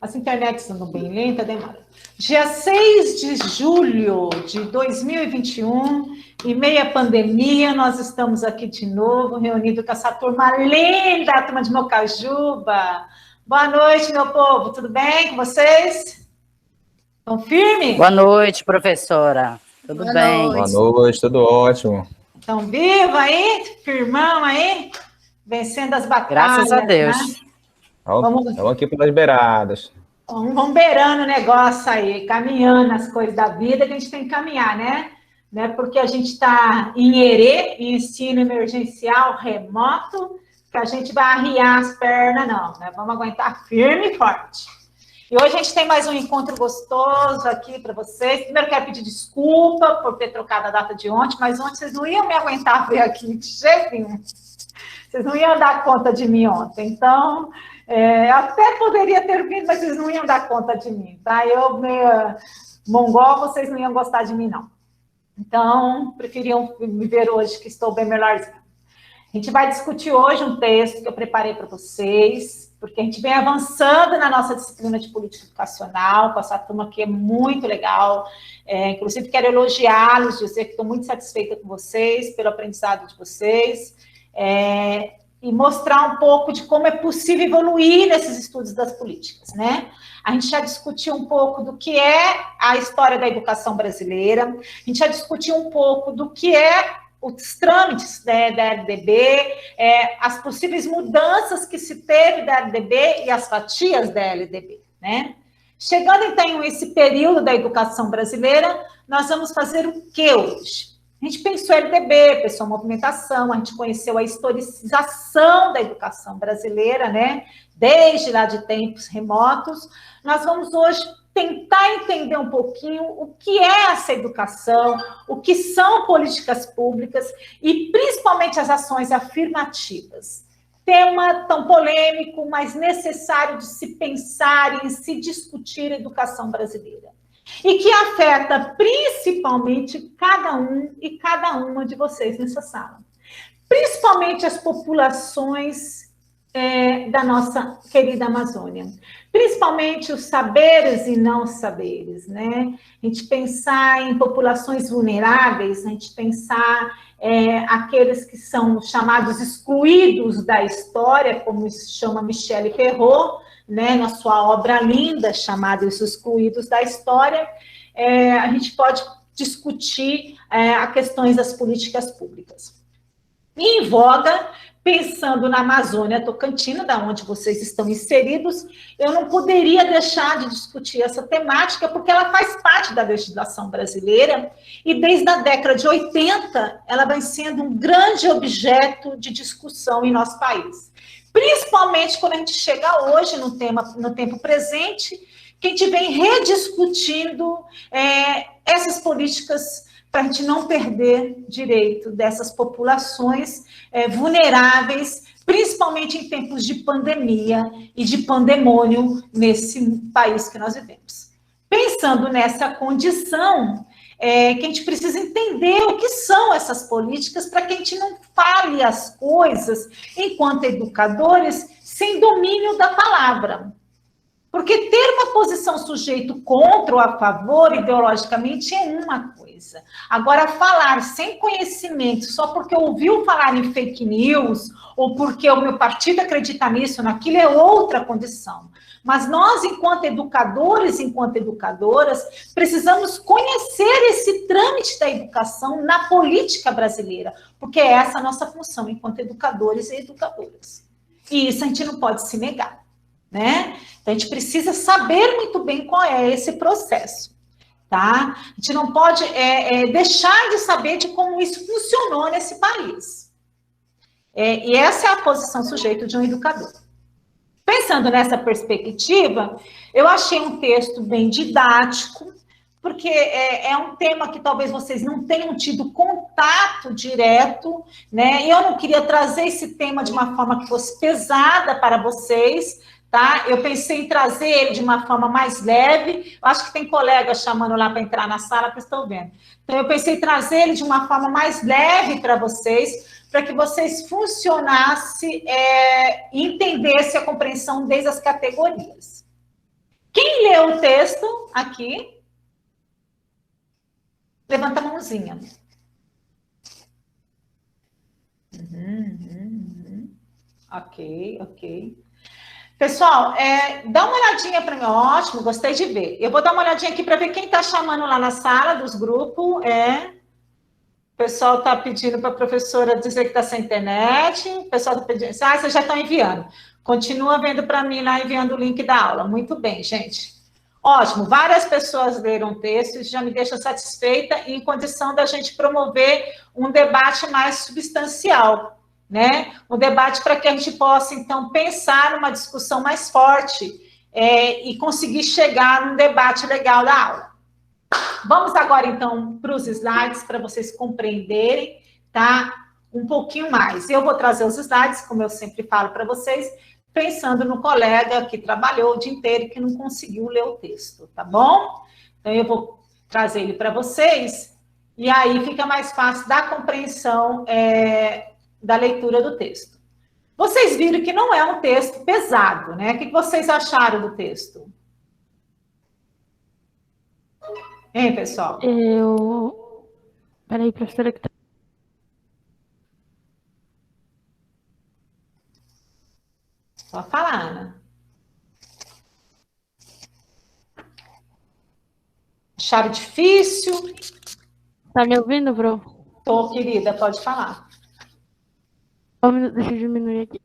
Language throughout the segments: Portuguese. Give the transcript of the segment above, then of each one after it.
As internets andam bem lenta, demora. Dia 6 de julho de 2021, em meio à pandemia, nós estamos aqui de novo, reunidos com essa turma linda, a turma de Mocajuba. Boa noite, meu povo, tudo bem com vocês? Estão firmes? Boa noite, professora. Tudo bem? Boa noite, tudo ótimo. Estão vivos aí? Firmão aí? Vencendo as batalhas. Graças a Deus. Né? Vamos aqui pelas beiradas. Vamos beirando o negócio aí, caminhando as coisas da vida, que a gente tem que caminhar, né? Porque a gente está em ERE, em ensino emergencial remoto, que a gente vai arriar as pernas, não, né? Vamos aguentar firme e forte. E hoje a gente tem mais um encontro gostoso aqui para vocês. Primeiro quero pedir desculpa por ter trocado a data de ontem, mas ontem vocês não iam me aguentar ver aqui de jeito nenhum. Vocês não iam dar conta de mim ontem, então... até poderia ter vindo, mas vocês não iam dar conta de mim, tá? Eu, meio mongol, vocês não iam gostar de mim, não. Então, preferiam me ver hoje, que estou bem melhorzinha. A gente vai discutir hoje um texto que eu preparei para vocês, porque a gente vem avançando na nossa disciplina de política educacional, com essa turma que é muito legal. Inclusive, quero elogiá-los, dizer que estou muito satisfeita com vocês, pelo aprendizado de vocês. E mostrar um pouco de como é possível evoluir nesses estudos das políticas, né? A gente já discutiu um pouco do que é a história da educação brasileira, a gente já discutiu um pouco do que é os trâmites, né, da LDB, as possíveis mudanças que se teve da LDB e as fatias da LDB, né? Chegando, então, a esse período da educação brasileira, nós vamos fazer o que hoje? A gente pensou LDB, pensou movimentação, a gente conheceu a historicização da educação brasileira, né? Desde lá de tempos remotos. Nós vamos hoje tentar entender um pouquinho o que é essa educação, o que são políticas públicas e principalmente as ações afirmativas. Tema tão polêmico, mas necessário de se pensar e se discutir a educação brasileira. E que afeta principalmente cada um e cada uma de vocês nessa sala. Principalmente as populações da nossa querida Amazônia. Principalmente os saberes e não saberes, né? A gente pensar em populações vulneráveis, a gente pensar aqueles que são chamados excluídos da história, como se chama Michel Perrault, né, na sua obra linda, chamada Os Excluídos da História, a gente pode discutir as questões das políticas públicas. E em voga, pensando na Amazônia Tocantina, da onde vocês estão inseridos, eu não poderia deixar de discutir essa temática, porque ela faz parte da legislação brasileira, e desde a década de 80, ela vem sendo um grande objeto de discussão em nosso país. Principalmente quando a gente chega hoje no tempo presente, que a gente vem rediscutindo essas políticas para a gente não perder direito dessas populações vulneráveis, principalmente em tempos de pandemia e de pandemônio nesse país que nós vivemos. Pensando nessa condição, que a gente precisa entender o que são essas políticas para que a gente não fale as coisas, enquanto educadores, sem domínio da palavra. Porque ter uma posição sujeito contra ou a favor, ideologicamente, é uma coisa. Agora, falar sem conhecimento, só porque ouviu falar em fake news, ou porque o meu partido acredita nisso, naquilo, é outra condição. Mas nós, enquanto educadores, enquanto educadoras, precisamos conhecer esse trâmite da educação na política brasileira, porque é essa a nossa função enquanto educadores e educadoras. E isso a gente não pode se negar, né? Então, a gente precisa saber muito bem qual é esse processo, tá? A gente não pode deixar de saber de como isso funcionou nesse país. E essa é a posição sujeito de um educador. Pensando nessa perspectiva, eu achei um texto bem didático, porque é um tema que talvez vocês não tenham tido contato direto, né? E eu não queria trazer esse tema de uma forma que fosse pesada para vocês, tá? Eu pensei em trazer ele de uma forma mais leve. Eu acho que tem colegas chamando lá para entrar na sala que estão vendo. Então, eu pensei em trazer ele de uma forma mais leve para vocês, para que vocês funcionassem e entendessem a compreensão desde as categorias. Quem leu o texto aqui? Levanta a mãozinha. Ok. Pessoal, dá uma olhadinha para mim. Ótimo, gostei de ver. Eu vou dar uma olhadinha aqui para ver quem está chamando lá na sala dos grupos. O pessoal está pedindo para a professora dizer que está sem internet. O pessoal está pedindo. Vocês já estão enviando. Continua vendo para mim lá, enviando o link da aula. Muito bem, gente. Ótimo. Várias pessoas leram o texto. Isso já me deixa satisfeita e em condição da gente promover um debate mais substancial, né? Um debate para que a gente possa, então, pensar numa discussão mais forte e conseguir chegar num debate legal da aula. Vamos agora, então, para os slides, para vocês compreenderem, tá? Um pouquinho mais. Eu vou trazer os slides, como eu sempre falo para vocês, pensando no colega que trabalhou o dia inteiro e que não conseguiu ler o texto, tá bom? Então, eu vou trazer ele para vocês, e aí fica mais fácil da compreensão da leitura do texto. Vocês viram que não é um texto pesado, né? O que vocês acharam do texto? Hein, pessoal? Peraí, professora, que tá... Só falar, Ana. Acharam difícil? Tá me ouvindo, Bro? Tô, querida, pode falar. Só um minuto, deixa eu diminuir aqui.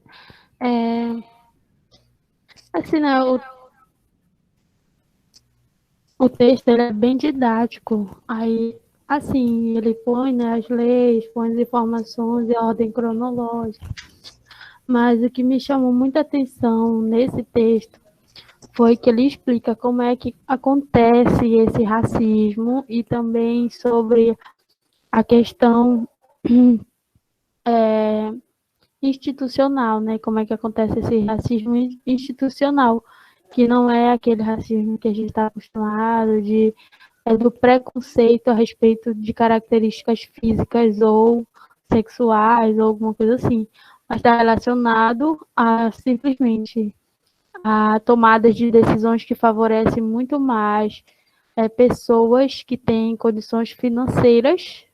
Assim, né, o texto ele é bem didático. Aí, assim, ele põe, né, as leis, põe as informações em ordem cronológica. Mas o que me chamou muita atenção nesse texto foi que ele explica como é que acontece esse racismo e também sobre a questão institucional, né? Como é que acontece esse racismo institucional, que não é aquele racismo que a gente está acostumado do preconceito a respeito de características físicas ou sexuais ou alguma coisa assim, mas está relacionado a simplesmente a tomadas de decisões que favorecem muito mais pessoas que têm condições financeiras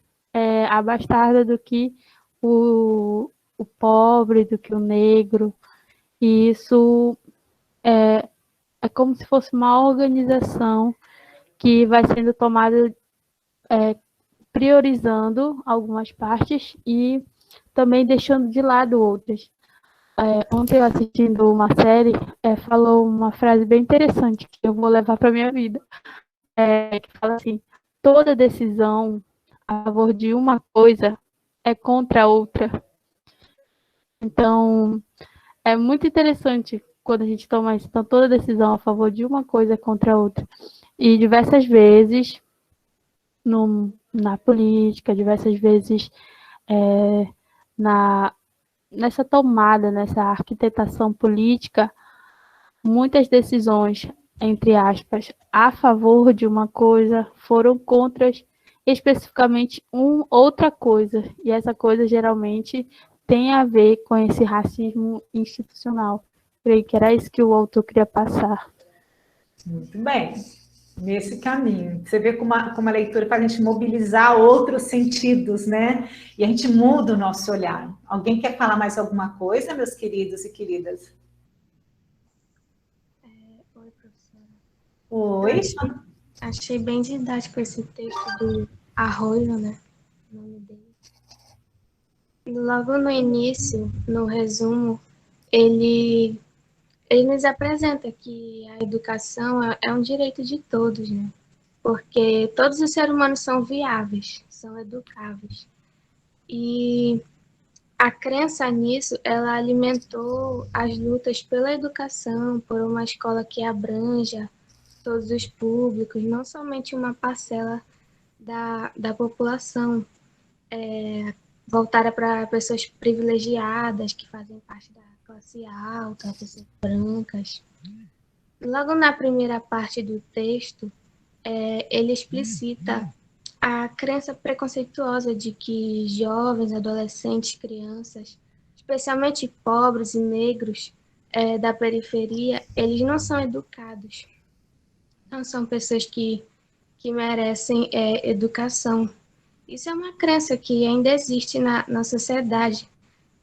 abastadas do que o pobre, do que o negro. E isso é como se fosse uma organização que vai sendo tomada, priorizando algumas partes e também deixando de lado outras. Ontem eu assistindo uma série, falou uma frase bem interessante que eu vou levar para minha vida, que fala assim: toda decisão a favor de uma coisa é contra a outra. Então, é muito interessante quando a gente toma isso. Então, toda decisão a favor de uma coisa é contra a outra. E diversas vezes, na política, diversas vezes nessa tomada, nessa arquitetação política, muitas decisões, entre aspas, a favor de uma coisa foram contra especificamente outra coisa. E essa coisa geralmente tem a ver com esse racismo institucional. Creio que era isso que o autor queria passar. Muito bem. Nesse caminho. Você vê como a leitura faz a gente mobilizar outros sentidos, né? E a gente muda o nosso olhar. Alguém quer falar mais alguma coisa, meus queridos e queridas? Oi, professora. Oi. Achei bem didático esse texto do Arroio, né? O nome dele. Logo no início, no resumo, ele nos apresenta que a educação é um direito de todos, né? Porque todos os seres humanos são viáveis, são educáveis. E a crença nisso, ela alimentou as lutas pela educação, por uma escola que abranja todos os públicos, não somente uma parcela da população, voltada para pessoas privilegiadas, que fazem parte da classe alta, pessoas brancas. Logo na primeira parte do texto, ele explicita a crença preconceituosa de que jovens, adolescentes, crianças, especialmente pobres e negros da periferia, eles não são educados. não são pessoas que merecem educação. Isso é uma crença que ainda existe na sociedade.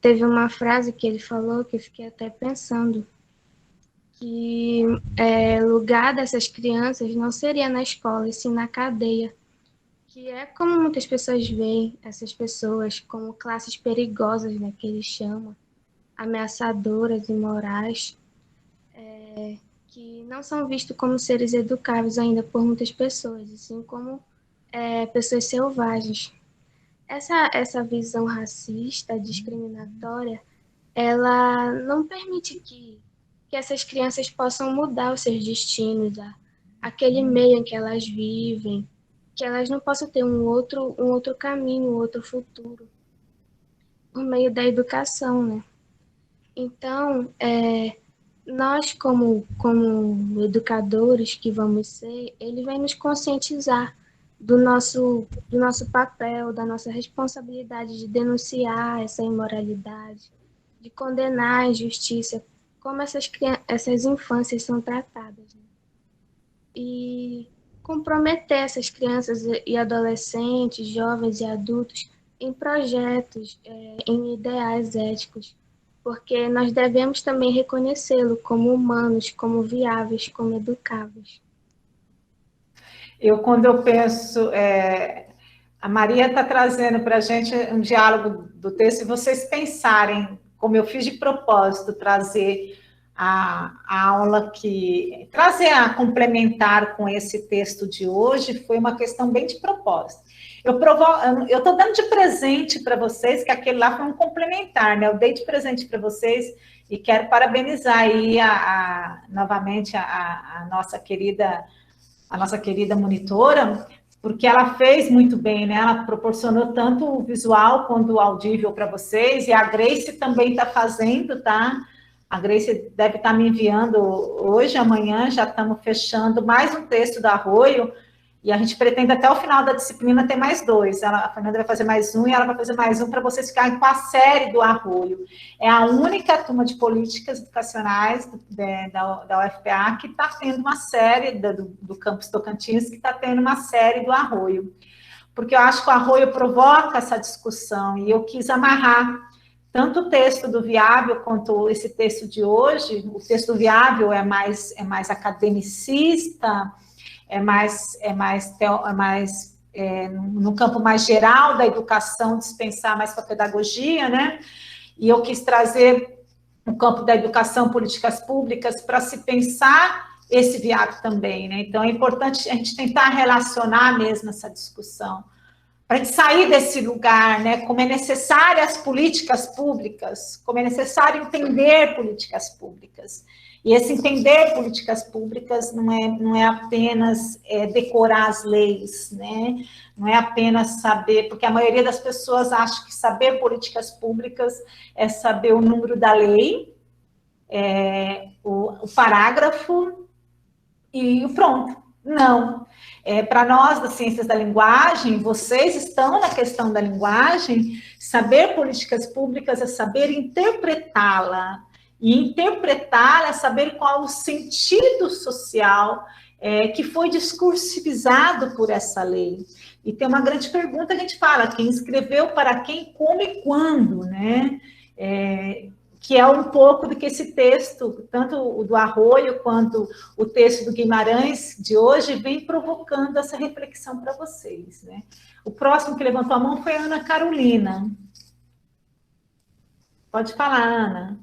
Teve uma frase que ele falou que eu fiquei até pensando, que lugar dessas crianças não seria na escola, e sim na cadeia, que é como muitas pessoas veem essas pessoas como classes perigosas, né, que eles chamam, ameaçadoras, imorais, que não são vistos como seres educáveis ainda por muitas pessoas, e sim como pessoas selvagens. Essa visão racista, discriminatória, ela não permite que essas crianças possam mudar os seus destinos, aquele meio em que elas vivem, que elas não possam ter um outro caminho, um outro futuro, por meio da educação, né? Então, nós como educadores que vamos ser, ele vem nos conscientizar do nosso papel, da nossa responsabilidade de denunciar essa imoralidade, de condenar a injustiça, como essas infâncias são tratadas, né? E comprometer essas crianças e adolescentes, jovens e adultos em projetos, em ideais éticos, porque nós devemos também reconhecê-lo como humanos, como viáveis, como educáveis. Quando eu penso, a Maria está trazendo para a gente um diálogo do texto, e vocês pensarem, como eu fiz de propósito, trazer a aula trazer a complementar com esse texto de hoje, foi uma questão bem de propósito. Eu estou dando de presente para vocês, que aquele lá foi um complementar, né? Eu dei de presente para vocês e quero parabenizar aí novamente a nossa querida monitora, porque ela fez muito bem, né? Ela proporcionou tanto o visual quanto o audível para vocês, e a Grace também está fazendo, tá? A Grace deve estar me enviando hoje, amanhã, já estamos fechando mais um texto do Arroio, e a gente pretende até o final da disciplina ter mais 2. A Fernanda vai fazer mais um e ela vai fazer mais um para vocês ficarem com a série do Arroio. É a única turma de políticas educacionais da UFPA que está tendo uma série, do campus Tocantins, que está tendo uma série do Arroio. Porque eu acho que o Arroio provoca essa discussão, e eu quis amarrar tanto o texto do Viável quanto esse texto de hoje. O texto do Viável é mais academicista, no campo mais geral da educação, dispensar mais para a pedagogia, né? E eu quis trazer o campo da educação, políticas públicas, para se pensar esse Viável também, né? Então, é importante a gente tentar relacionar mesmo essa discussão, para a gente sair desse lugar, né? Como é necessário as políticas públicas, como é necessário entender políticas públicas. E esse entender políticas públicas não é apenas decorar as leis, né? Não é apenas saber, porque a maioria das pessoas acha que saber políticas públicas é saber o número da lei, o parágrafo e pronto. Não. Para nós, das ciências da linguagem, vocês estão na questão da linguagem, saber políticas públicas é saber interpretá-la. E interpretá-la é saber qual o sentido social que foi discursivizado por essa lei. E tem uma grande pergunta que a gente fala: quem escreveu, para quem, como e quando, né? Que é um pouco do que esse texto, tanto o do Arroio quanto o texto do Guimarães de hoje, vem provocando essa reflexão para vocês, né? O próximo que levantou a mão foi a Ana Carolina. Pode falar, Ana.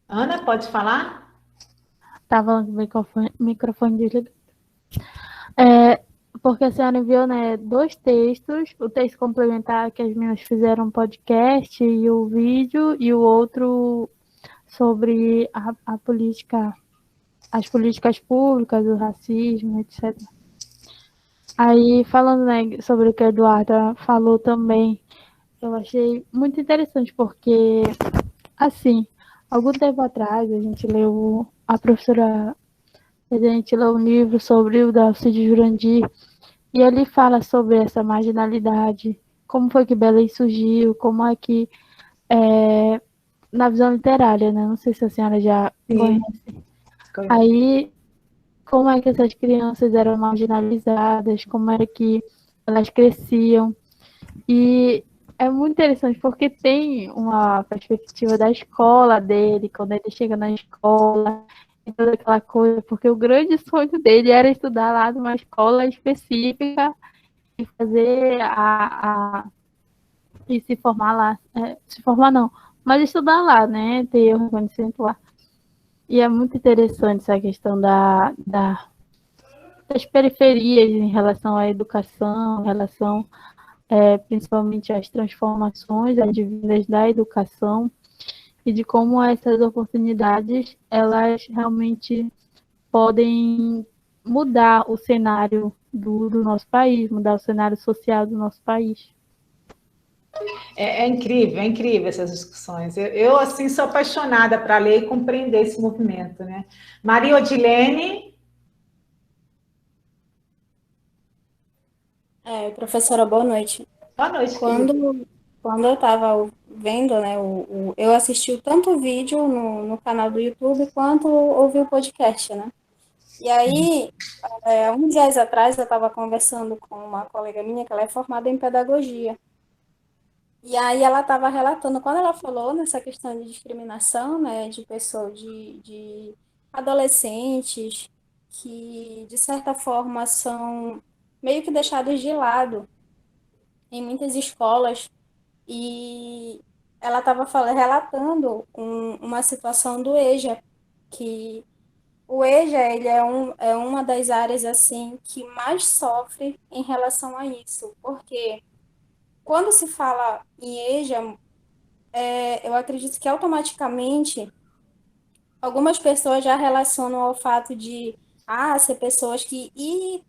Ana, pode falar? Estava com o microfone desligado. Porque a senhora enviou, né, 2 textos, o texto complementar que as meninas fizeram um podcast e o vídeo, e o outro sobre a política, as políticas públicas, o racismo, etc. Aí, falando, né, sobre o que a Eduarda falou também, eu achei muito interessante, porque, assim, algum tempo atrás, a gente leu um livro sobre o Dalcídio Jurandir, e ele fala sobre essa marginalidade, como foi que Belém surgiu, como é que na visão literária, né? Não sei se a senhora já conhece. Aí, como é que essas crianças eram marginalizadas, como era que elas cresciam. E é muito interessante, porque tem uma perspectiva da escola dele, quando ele chega na escola, e toda aquela coisa, porque o grande sonho dele era estudar lá numa escola específica e fazer e se formar lá. Se formar não, mas estudar lá, né? Ter o reconhecimento lá. E é muito interessante essa questão das periferias em relação à educação, em relação principalmente às transformações advindas da educação e de como essas oportunidades elas realmente podem mudar o cenário do nosso país, mudar o cenário social do nosso país. É incrível essas discussões. Eu, assim, sou apaixonada para ler e compreender esse movimento, né? Maria Odilene. Professora, boa noite. Boa noite, Quando eu estava vendo, né, eu assisti tanto o vídeo no canal do YouTube quanto ouvi o podcast, né? E aí, uns dias atrás, eu estava conversando com uma colega minha que ela é formada em pedagogia. E aí ela estava relatando, quando ela falou nessa questão de discriminação, né, de pessoas, de adolescentes que, de certa forma, são meio que deixados de lado em muitas escolas, e ela estava relatando uma situação do EJA, que o EJA ele é uma das áreas assim que mais sofre em relação a isso, porque quando se fala em EJA, eu acredito que automaticamente algumas pessoas já relacionam ao fato de ser pessoas que... E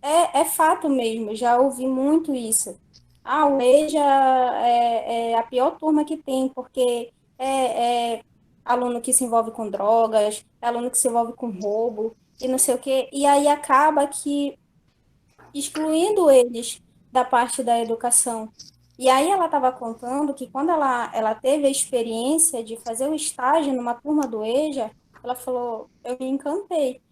é fato mesmo, já ouvi muito isso. O EJA é a pior turma que tem, porque é aluno que se envolve com drogas, é aluno que se envolve com roubo, e não sei o quê. E aí acaba que excluindo eles da parte da educação. E aí ela estava contando que quando ela teve a experiência de fazer o estágio numa turma do EJA, ela falou, eu me encantei,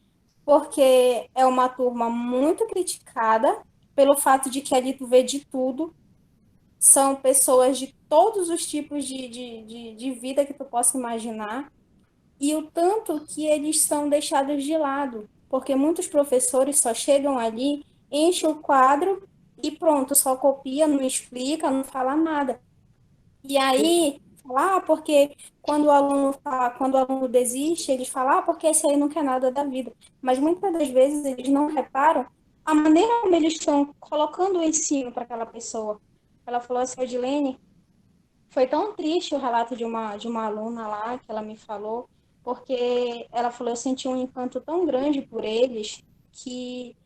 porque é uma turma muito criticada pelo fato de que ali tu vê de tudo, são pessoas de todos os tipos de vida que tu possa imaginar, e o tanto que eles são deixados de lado, porque muitos professores só chegam ali, enchem o quadro e pronto, só copia, não explica, não fala nada. E aí, porque quando o aluno desiste, eles falam, porque esse aí não quer nada da vida. Mas muitas das vezes eles não reparam a maneira como eles estão colocando o ensino para aquela pessoa. Ela falou assim, Odilene, foi tão triste o relato de uma aluna lá, que ela me falou, porque ela falou, eu senti um encanto tão grande por eles, que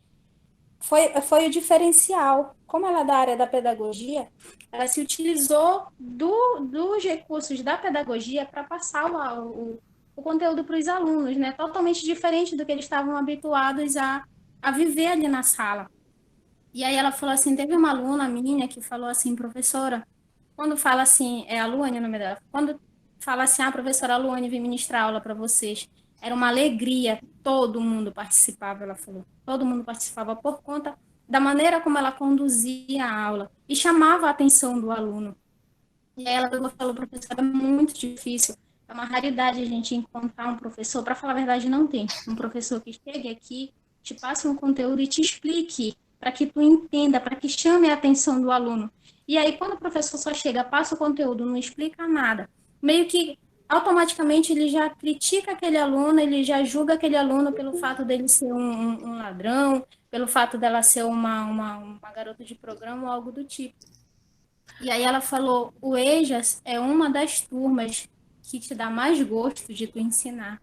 foi o diferencial. Como ela é da área da pedagogia, ela se utilizou dos recursos da pedagogia para passar o conteúdo para os alunos, né? Totalmente diferente do que eles estavam habituados a viver ali na sala. E aí ela falou assim, teve uma aluna minha que falou assim, professora, quando fala assim, a Luane o nome dela, quando fala assim, professora Luane vem ministrar aula para vocês, era uma alegria, todo mundo participava, ela falou, todo mundo participava por conta da maneira como ela conduzia a aula e chamava a atenção do aluno. E aí ela falou, professora, é muito difícil, é uma raridade a gente encontrar um professor, para falar a verdade não tem, um professor que chegue aqui, te passe um conteúdo e te explique, para que tu entenda, para que chame a atenção do aluno. E aí, quando o professor só chega, passa o conteúdo, não explica nada, meio que automaticamente ele já critica aquele aluno, ele já julga aquele aluno pelo fato dele ser um ladrão, pelo fato dela ser uma garota de programa ou algo do tipo. E aí ela falou, o EJAS é uma das turmas que te dá mais gosto de tu ensinar.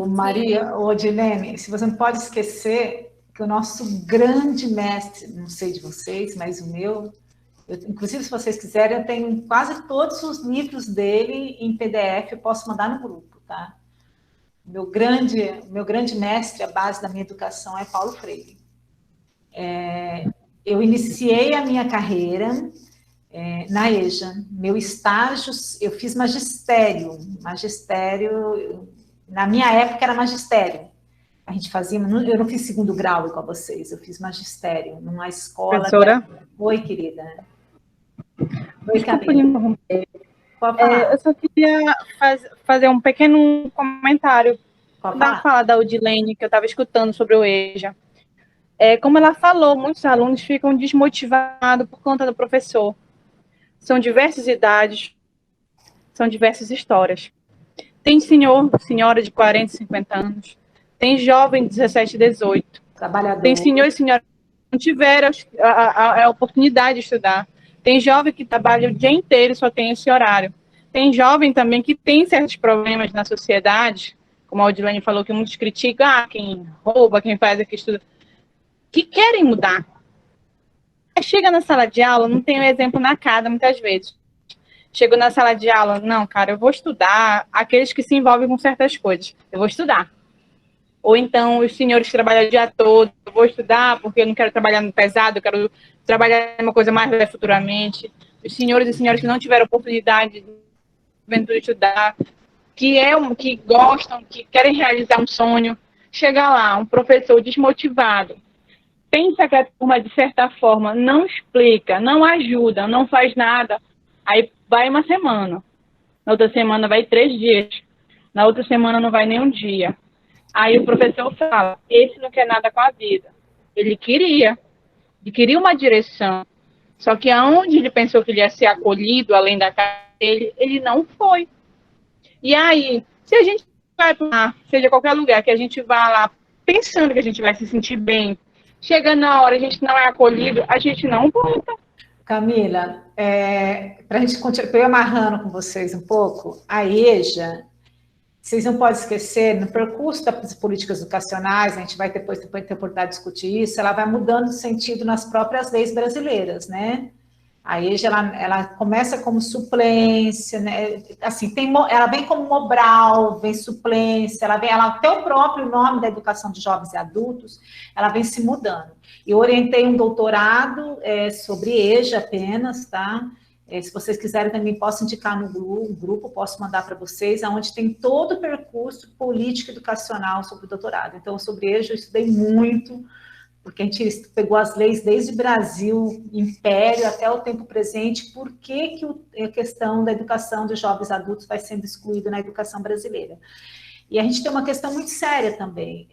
Maria, Odilene, se você não pode esquecer que o nosso grande mestre, não sei de vocês, mas o meu, inclusive se vocês quiserem, eu tenho quase todos os livros dele em PDF, eu posso mandar no grupo, tá? Meu grande mestre, a base da minha educação é Paulo Freire. Eu iniciei a minha carreira na EJA. Meu estágio, eu fiz magistério, na minha época era magistério. A gente fazia, eu não fiz segundo grau igual vocês, eu fiz magistério numa escola. Professora? Oi, querida. Oi, Camila. Eu só queria fazer um pequeno comentário da fala da Odilene, que eu estava escutando sobre o EJA. Como ela falou, muitos alunos ficam desmotivados por conta do professor. São diversas idades, são diversas histórias. Tem senhora de 40, 50 anos, tem jovem de 17, 18. Trabalhador. Tem senhor e senhora que não tiveram a oportunidade de estudar. Tem jovem que trabalha o dia inteiro e só tem esse horário. Tem jovem também que tem certos problemas na sociedade, como a Odilene falou, que muitos criticam, quem rouba, quem faz aqui estuda, que querem mudar. Aí chega na sala de aula, não tem um exemplo na cara, muitas vezes. Chego na sala de aula, não, cara, eu vou estudar. Aqueles que se envolvem com certas coisas, eu vou estudar. Ou então, os senhores que trabalham o dia todo, eu vou estudar porque eu não quero trabalhar no pesado, eu quero trabalhar em uma coisa mais leve futuramente. Os senhores e senhoras que não tiveram oportunidade de estudar, que gostam, que querem realizar um sonho. Chega lá, um professor desmotivado, pensa que a turma, de certa forma, não explica, não ajuda, não faz nada, aí vai uma semana, na outra semana vai 3 dias, na outra semana não vai nem um dia. Aí o professor fala, esse não quer nada com a vida. Ele queria uma direção, só que aonde ele pensou que ele ia ser acolhido, além da casa dele, ele não foi. E aí, se a gente vai para, seja qualquer lugar, que a gente vá lá pensando que a gente vai se sentir bem, chega na hora, a gente não é acolhido, a gente não volta. Camila, para a gente continuar, eu amarrando com vocês um pouco, a EJA, vocês não podem esquecer, no percurso das políticas educacionais, a gente vai depois ter oportunidade de discutir isso, ela vai mudando de sentido nas próprias leis brasileiras, né? A EJA, ela começa como suplência, né? Assim, ela vem como Mobral, vem suplência, ela até o próprio nome da educação de jovens e adultos, ela vem se mudando. Eu orientei um doutorado sobre EJA apenas, tá? Se vocês quiserem também posso indicar no grupo, posso mandar para vocês, onde tem todo o percurso político educacional sobre o doutorado. Então, sobre EJA eu estudei muito, porque a gente pegou as leis desde o Brasil, Império, até o tempo presente, por que a questão da educação de jovens adultos vai sendo excluída na educação brasileira. E a gente tem uma questão muito séria também.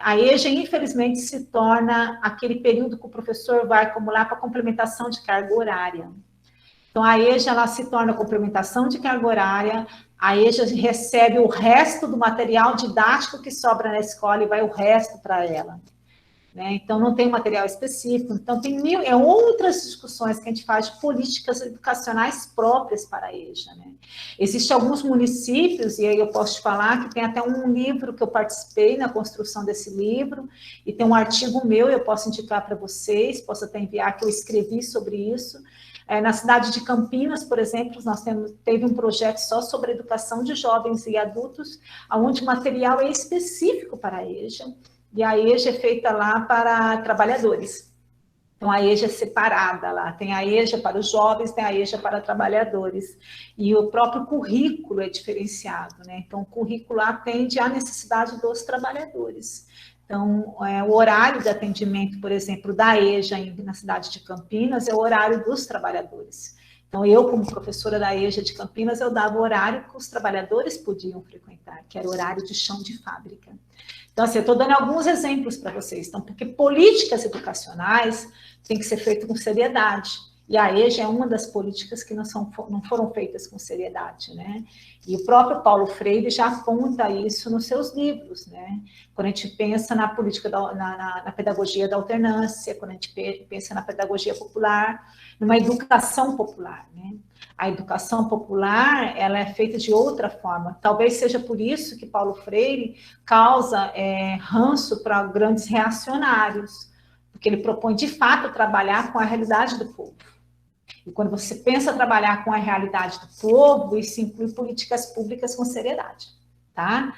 A EJA, infelizmente, se torna aquele período que o professor vai acumular para complementação de carga horária. Então, a EJA, ela se torna complementação de carga horária, a EJA recebe o resto do material didático que sobra na escola e vai o resto para ela. Né? Então, não tem material específico. Então, tem outras discussões que a gente faz de políticas educacionais próprias para a EJA. Né? Existem alguns municípios, e aí eu posso te falar que tem até um livro que eu participei na construção desse livro, e tem um artigo meu, eu posso indicar para vocês, posso até enviar, que eu escrevi sobre isso. Na cidade de Campinas, por exemplo, nós teve um projeto só sobre educação de jovens e adultos, onde o material é específico para a EJA, e a EJA é feita lá para trabalhadores. Então, a EJA é separada lá, tem a EJA para os jovens, tem a EJA para trabalhadores, e o próprio currículo é diferenciado, né? Então, o currículo atende à necessidade dos trabalhadores. Então, o horário de atendimento, por exemplo, da EJA na cidade de Campinas é o horário dos trabalhadores. Então, eu, como professora da EJA de Campinas, eu dava o horário que os trabalhadores podiam frequentar, que era o horário de chão de fábrica. Então, assim, eu estou dando alguns exemplos para vocês. Então, porque políticas educacionais têm que ser feitas com seriedade. E a EJA é uma das políticas que não foram feitas com seriedade, né? E o próprio Paulo Freire já aponta isso nos seus livros, né? Quando a gente pensa na política, na pedagogia da alternância, quando a gente pensa na pedagogia popular, numa educação popular, né? A educação popular, ela é feita de outra forma. Talvez seja por isso que Paulo Freire causa ranço para grandes reacionários, porque ele propõe, de fato, trabalhar com a realidade do povo. E quando você pensa trabalhar com a realidade do povo, isso inclui políticas públicas com seriedade, tá?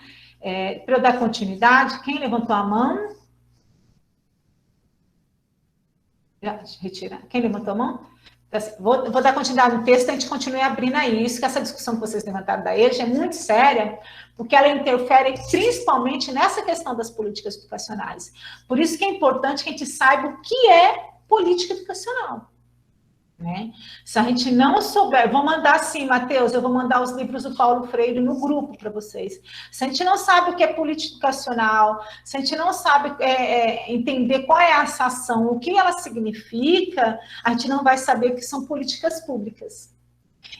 Para eu dar continuidade, quem levantou a mão? Retirar. Quem levantou a mão? Vou dar continuidade no texto, a gente continue abrindo aí. Isso, que essa discussão que vocês levantaram da EJA é muito séria, porque ela interfere principalmente nessa questão das políticas educacionais. Por isso que é importante que a gente saiba o que é política educacional. Né? Se a gente não souber, vou mandar sim, Matheus, eu vou mandar os livros do Paulo Freire no grupo para vocês. Se a gente não sabe o que é política educacional, se a gente não sabe entender qual é essa ação, o que ela significa, a gente não vai saber o que são políticas públicas.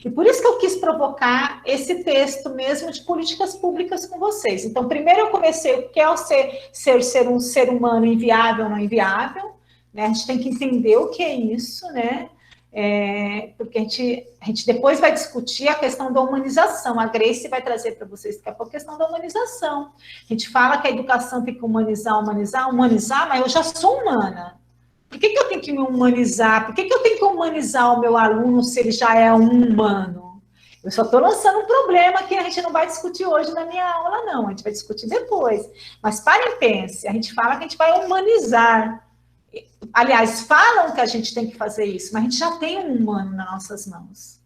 E por isso que eu quis provocar esse texto mesmo de políticas públicas com vocês. Então, primeiro eu comecei o que é o ser um ser humano inviável ou não inviável, né? A gente tem que entender o que é isso, né? Porque a gente depois vai discutir a questão da humanização. A Grace vai trazer para vocês daqui a pouco a questão da humanização. A gente fala que a educação tem que humanizar, mas eu já sou humana. Por que eu tenho que me humanizar? Por que eu tenho que humanizar o meu aluno se ele já é um humano? Eu só estou lançando um problema que a gente não vai discutir hoje na minha aula, não. A gente vai discutir depois. Mas parem e pense. A gente fala que a gente vai humanizar. Aliás, falam que a gente tem que fazer isso, mas a gente já tem um humano nas nossas mãos.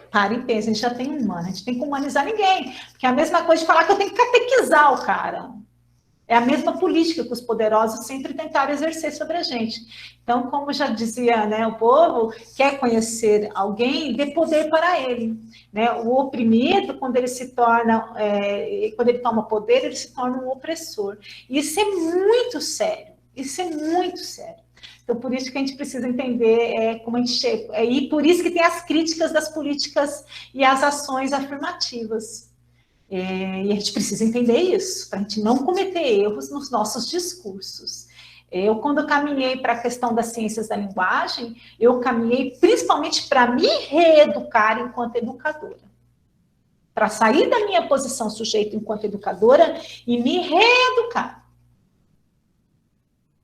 Para e pensa, a gente já tem um humano, a gente tem que humanizar ninguém. Porque é a mesma coisa de falar que eu tenho que catequizar o cara. É a mesma política que os poderosos sempre tentaram exercer sobre a gente. Então, como já dizia, né, o povo quer conhecer alguém, dê poder para ele. Né? O oprimido, quando ele se torna, quando ele toma poder, ele se torna um opressor. E isso é muito sério. Isso é muito sério. Então, por isso que a gente precisa entender como a gente chega. E por isso que tem as críticas das políticas e as ações afirmativas. E a gente precisa entender isso, para a gente não cometer erros nos nossos discursos. Quando eu caminhei para a questão das ciências da linguagem, eu caminhei principalmente para me reeducar enquanto educadora. Para sair da minha posição sujeito enquanto educadora e me reeducar.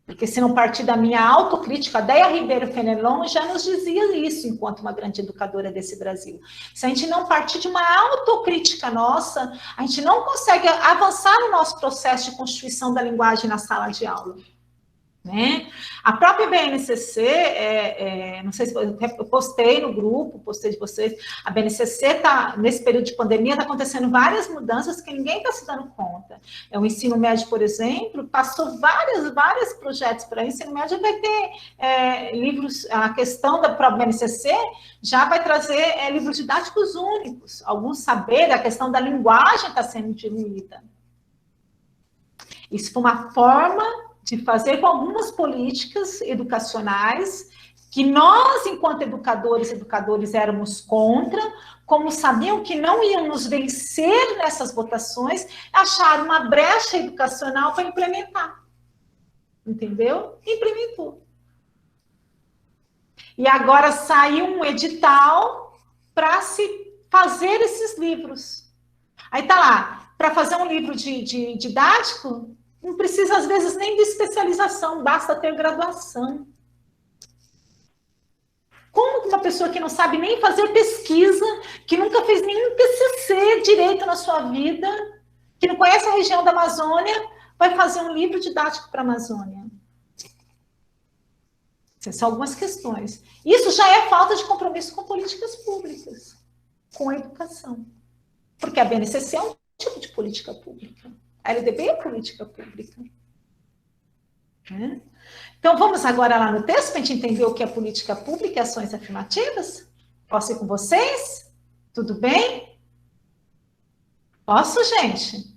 Porque se não partir da minha autocrítica, a Deia Ribeiro Fenelon já nos dizia isso enquanto uma grande educadora desse Brasil. Se a gente não partir de uma autocrítica nossa, a gente não consegue avançar no nosso processo de constituição da linguagem na sala de aula. Né? A própria BNCC, não sei se eu postei no grupo, postei de vocês, a BNCC está, nesse período de pandemia, está acontecendo várias mudanças que ninguém está se dando conta. O ensino médio, por exemplo, passou vários projetos para o ensino médio, vai ter livros, a questão da própria BNCC já vai trazer livros didáticos únicos, alguns saberes, a questão da linguagem está sendo diluída. Isso foi uma forma de fazer com algumas políticas educacionais que nós, enquanto educadores éramos contra, como sabiam que não iam nos vencer nessas votações, acharam uma brecha educacional para implementar. Entendeu? Implementou. E agora saiu um edital para se fazer esses livros. Aí tá lá, para fazer um livro de didático, não precisa, às vezes, nem de especialização, basta ter graduação. Como que uma pessoa que não sabe nem fazer pesquisa, que nunca fez nenhum TCC direito na sua vida, que não conhece a região da Amazônia, vai fazer um livro didático para a Amazônia? Essas são algumas questões. Isso já é falta de compromisso com políticas públicas, com a educação. Porque a BNCC é um tipo de política pública. A LDB é política pública. Então, vamos agora lá no texto para a gente entender o que é política pública e ações afirmativas? Posso ir com vocês? Tudo bem? Posso, gente?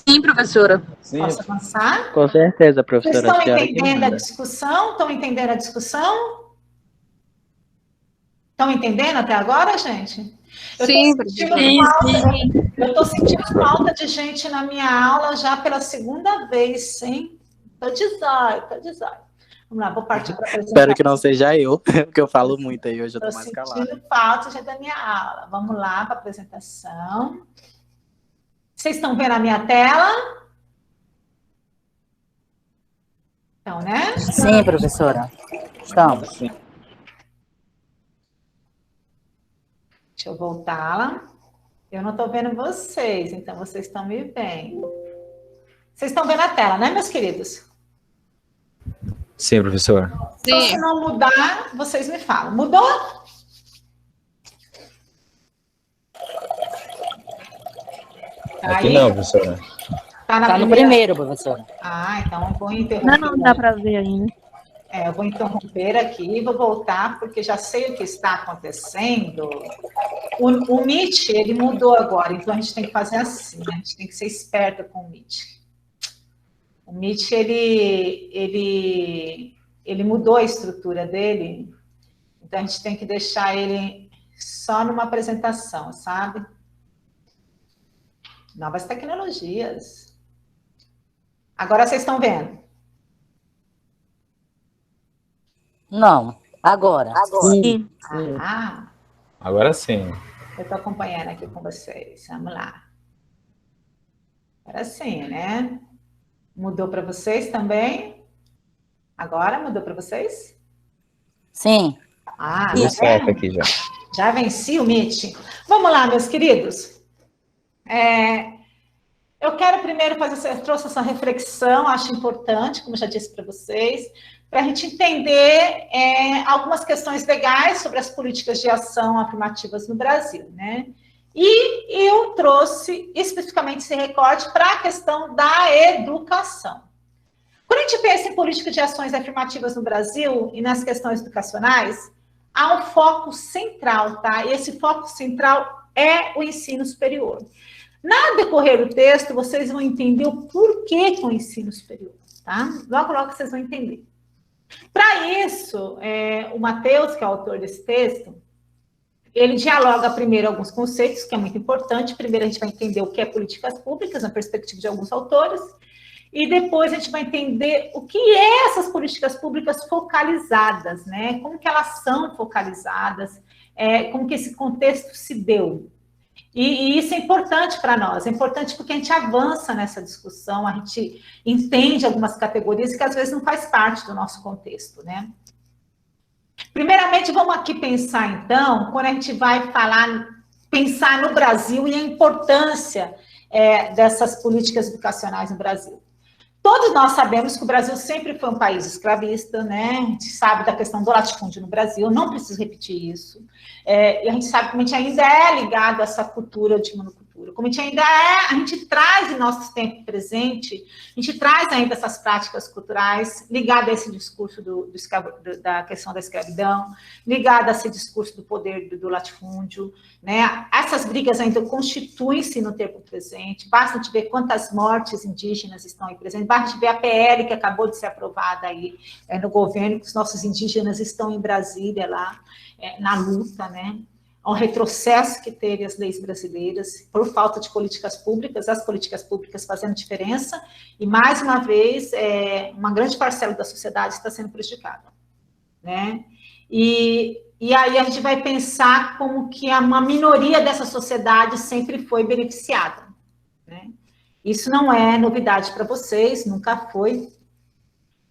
Sim, professora. Sim. Posso avançar? Com certeza, professora. Vocês estão entendendo a discussão? Estão entendendo a discussão? Estão entendendo até agora, gente? Sim, eu estou sentindo falta de gente na minha aula já pela segunda vez, hein? Estou de zóio. Vamos lá, vou partir para a apresentação. Espero que não seja eu, porque eu falo muito aí, hoje eu estou mais calada. Estou sentindo falta já da minha aula. Vamos lá para a apresentação. Vocês estão vendo a minha tela? Então, né? Sim, professora. Estamos. Sim. Deixa eu voltar lá. Eu não estou vendo vocês, então vocês estão me vendo. Vocês estão vendo a tela, né, meus queridos? Sim, professora. Então, se não mudar, vocês me falam. Mudou? Aqui não, professora. Tá no primeiro, professora. Ah, então eu vou interromper. Não dá para ver ainda. Eu vou interromper aqui e vou voltar, porque já sei o que está acontecendo. O Meet, ele mudou agora, então a gente tem que fazer assim, né? A gente tem que ser esperta com o Meet. O Meet, ele mudou a estrutura dele, então a gente tem que deixar ele só numa apresentação, sabe? Novas tecnologias. Agora vocês estão vendo? Não, agora. Sim. Ah, Agora sim. eu estou acompanhando aqui com vocês. Vamos lá. Agora sim, né? Mudou para vocês também? Agora mudou para vocês? Sim. Ah, Tudo certo aqui já. já venci o Meet. Vamos lá, meus queridos. Eu quero primeiro eu trouxe essa reflexão, acho importante, como eu já disse para vocês, para a gente entender algumas questões legais sobre as políticas de ação afirmativas no Brasil, né? E eu trouxe especificamente esse recorte para a questão da educação. Quando a gente pensa em política de ações afirmativas no Brasil e nas questões educacionais, há um foco central, tá? E esse foco central é o ensino superior. No decorrer do texto, vocês vão entender o porquê com o ensino superior, tá? Logo, logo vocês vão entender. Para isso, o Matheus, que é o autor desse texto, ele dialoga primeiro alguns conceitos, que é muito importante. Primeiro a gente vai entender o que é políticas públicas, na perspectiva de alguns autores, e depois a gente vai entender o que é essas políticas públicas focalizadas, né? Como que elas são focalizadas, como que esse contexto se deu. E isso é importante para nós, é importante porque a gente avança nessa discussão, a gente entende algumas categorias que às vezes não faz parte do nosso contexto, né? Primeiramente, vamos aqui pensar, então, quando a gente vai pensar no Brasil e a importância dessas políticas educacionais no Brasil. Todos nós sabemos que o Brasil sempre foi um país escravista, né? A gente sabe da questão do latifúndio no Brasil, não preciso repetir isso. E a gente sabe como a gente ainda é ligado a essa cultura de monocultura, como a gente ainda a gente traz em nosso tempo presente, a gente traz ainda essas práticas culturais ligadas a esse discurso da questão da escravidão, ligada a esse discurso do poder do latifúndio, né? Essas brigas ainda constituem-se no tempo presente, basta te ver quantas mortes indígenas estão aí presentes, basta te ver a PL que acabou de ser aprovada aí no governo, que os nossos indígenas estão em Brasília lá, na luta, né? Ao retrocesso que teve as leis brasileiras por falta de políticas públicas, as políticas públicas fazendo diferença, e mais uma vez, uma grande parcela da sociedade está sendo prejudicada, né? E aí a gente vai pensar como que uma minoria dessa sociedade sempre foi beneficiada, né? Isso não é novidade para vocês, nunca foi.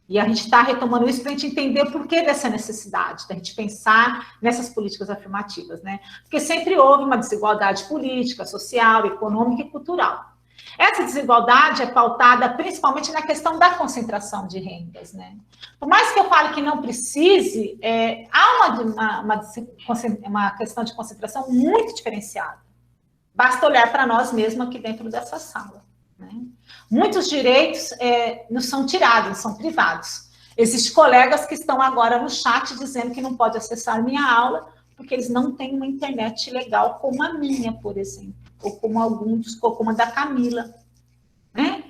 E a gente está retomando isso para a gente entender o porquê dessa necessidade, da gente pensar nessas políticas afirmativas, né? Porque sempre houve uma desigualdade política, social, econômica e cultural. Essa desigualdade é pautada principalmente na questão da concentração de rendas, né? Por mais que eu fale que não precise, há uma questão de concentração muito diferenciada. Basta olhar para nós mesmos aqui dentro dessa sala, né? Muitos direitos nos são tirados, são privados. Existem colegas que estão agora no chat dizendo que não pode acessar minha aula porque eles não têm uma internet legal como a minha, por exemplo, ou como a da Camila, né?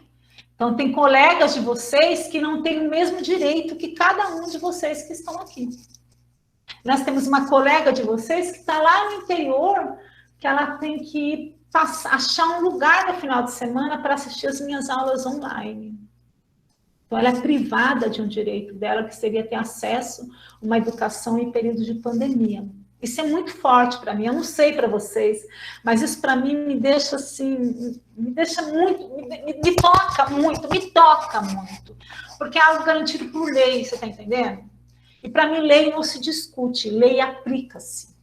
Então, tem colegas de vocês que não têm o mesmo direito que cada um de vocês que estão aqui. Nós temos uma colega de vocês que está lá no interior, que ela tem que achar um lugar no final de semana para assistir as minhas aulas online. Então, ela é privada de um direito dela, que seria ter acesso a uma educação em período de pandemia. Isso é muito forte para mim, eu não sei para vocês, mas isso para mim me deixa assim, me deixa muito, me toca muito, porque é algo garantido por lei, você está entendendo? E para mim, lei não se discute, lei aplica-se.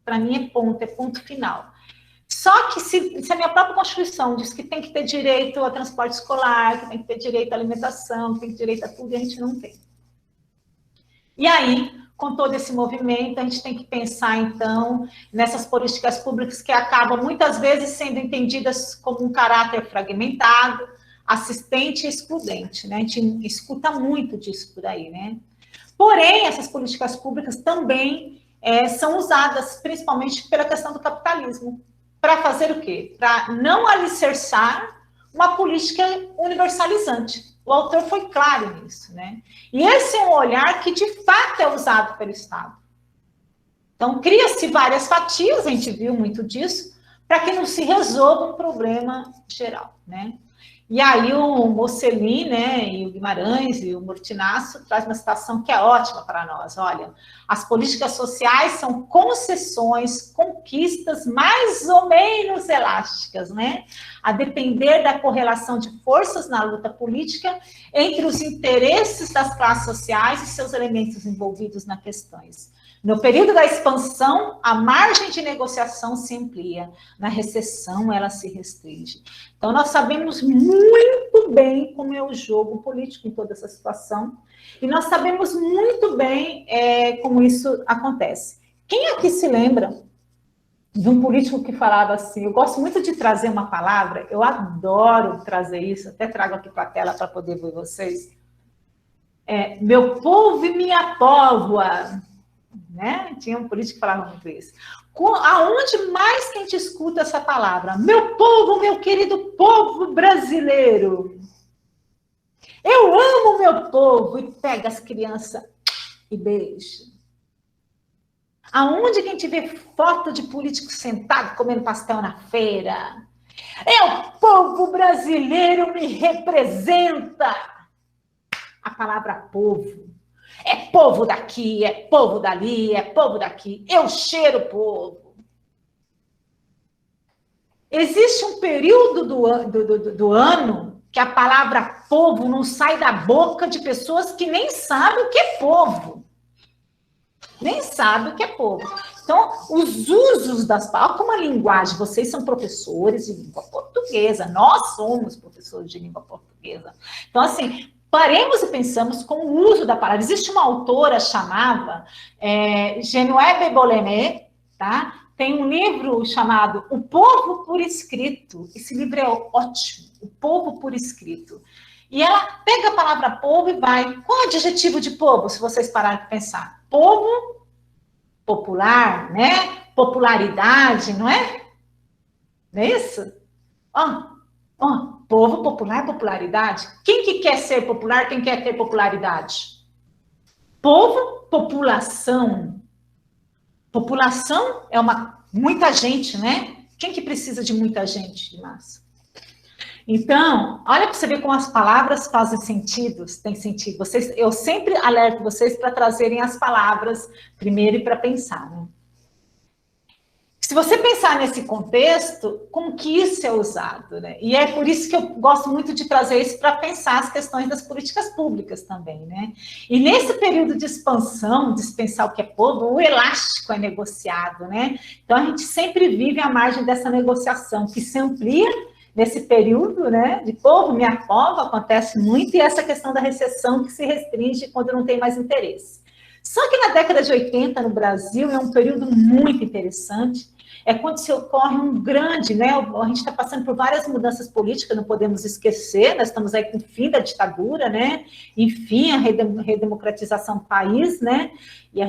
Para mim é ponto final. Só que se a minha própria Constituição diz que tem que ter direito a transporte escolar, que tem que ter direito à alimentação, que tem que ter direito a tudo, e a gente não tem. E aí, com todo esse movimento, a gente tem que pensar, então, nessas políticas públicas que acabam, muitas vezes, sendo entendidas como um caráter fragmentado, assistente e excludente, né? A gente escuta muito disso por aí, né? Porém, essas políticas públicas também são usadas, principalmente pela questão do capitalismo, para fazer o quê? Para não alicerçar uma política universalizante. O autor foi claro nisso, né? E esse é um olhar que, de fato, é usado pelo Estado. Então, cria-se várias fatias, a gente viu muito disso, para que não se resolva um problema geral, né? E aí o Mocelin, né, e o Guimarães e o Murtinasso traz uma citação que é ótima para nós. Olha, as políticas sociais são concessões, conquistas mais ou menos elásticas, né? A depender da correlação de forças na luta política entre os interesses das classes sociais e seus elementos envolvidos nas questões. No período da expansão, a margem de negociação se amplia. Na recessão, ela se restringe. Então, nós sabemos muito bem como é o jogo político em toda essa situação. E nós sabemos muito bem como isso acontece. Quem aqui se lembra de um político que falava assim? Eu gosto muito de trazer uma palavra, eu adoro trazer isso, até trago aqui para a tela para poder ver vocês. Meu povo e minha póvoa. Né? Tinha um político que falava muito isso. Aonde mais que a gente escuta essa palavra? Meu povo, meu querido povo brasileiro. Eu amo meu povo. E pega as crianças e beija. Aonde que a gente vê foto de político sentado comendo pastel na feira? O povo brasileiro me representa. A palavra povo. É povo daqui, é povo dali, é povo daqui. Eu cheiro o povo. Existe um período do ano que a palavra povo não sai da boca de pessoas que nem sabem o que é povo. Nem sabem o que é povo. Então, os usos das palavras, como a linguagem, vocês são professores de língua portuguesa, nós somos professores de língua portuguesa. Então, assim, paremos e pensamos com o uso da palavra. Existe uma autora chamada Geneviève Boulanger, tá? Tem um livro chamado O Povo por Escrito. Esse livro é ótimo, O Povo por Escrito. E ela pega a palavra povo e vai. Qual é o adjetivo de povo, se vocês pararem de pensar? Povo, popular, né? Popularidade, não é? Não é isso? Povo, popular, popularidade. Quem que quer ser popular, quem quer ter popularidade? Povo, população. População é muita gente, né? Quem que precisa de muita gente de massa? Então, olha para você ver como as palavras fazem sentido, tem sentido. Eu sempre alerto vocês para trazerem as palavras primeiro e para pensar, né? Se você pensar nesse contexto, como que isso é usado, né? E é por isso que eu gosto muito de trazer isso para pensar as questões das políticas públicas também, né? E nesse período de expansão, de pensar o que é povo, o elástico é negociado, né? Então, a gente sempre vive à margem dessa negociação, que se amplia nesse período, né? De povo, minha pova, acontece muito, e essa questão da recessão que se restringe quando não tem mais interesse. Só que na década de 80, no Brasil, é um período muito interessante, é quando se ocorre um grande, né? A gente está passando por várias mudanças políticas, não podemos esquecer, nós estamos aí com o fim da ditadura, né? Enfim, a redemocratização do país, né? E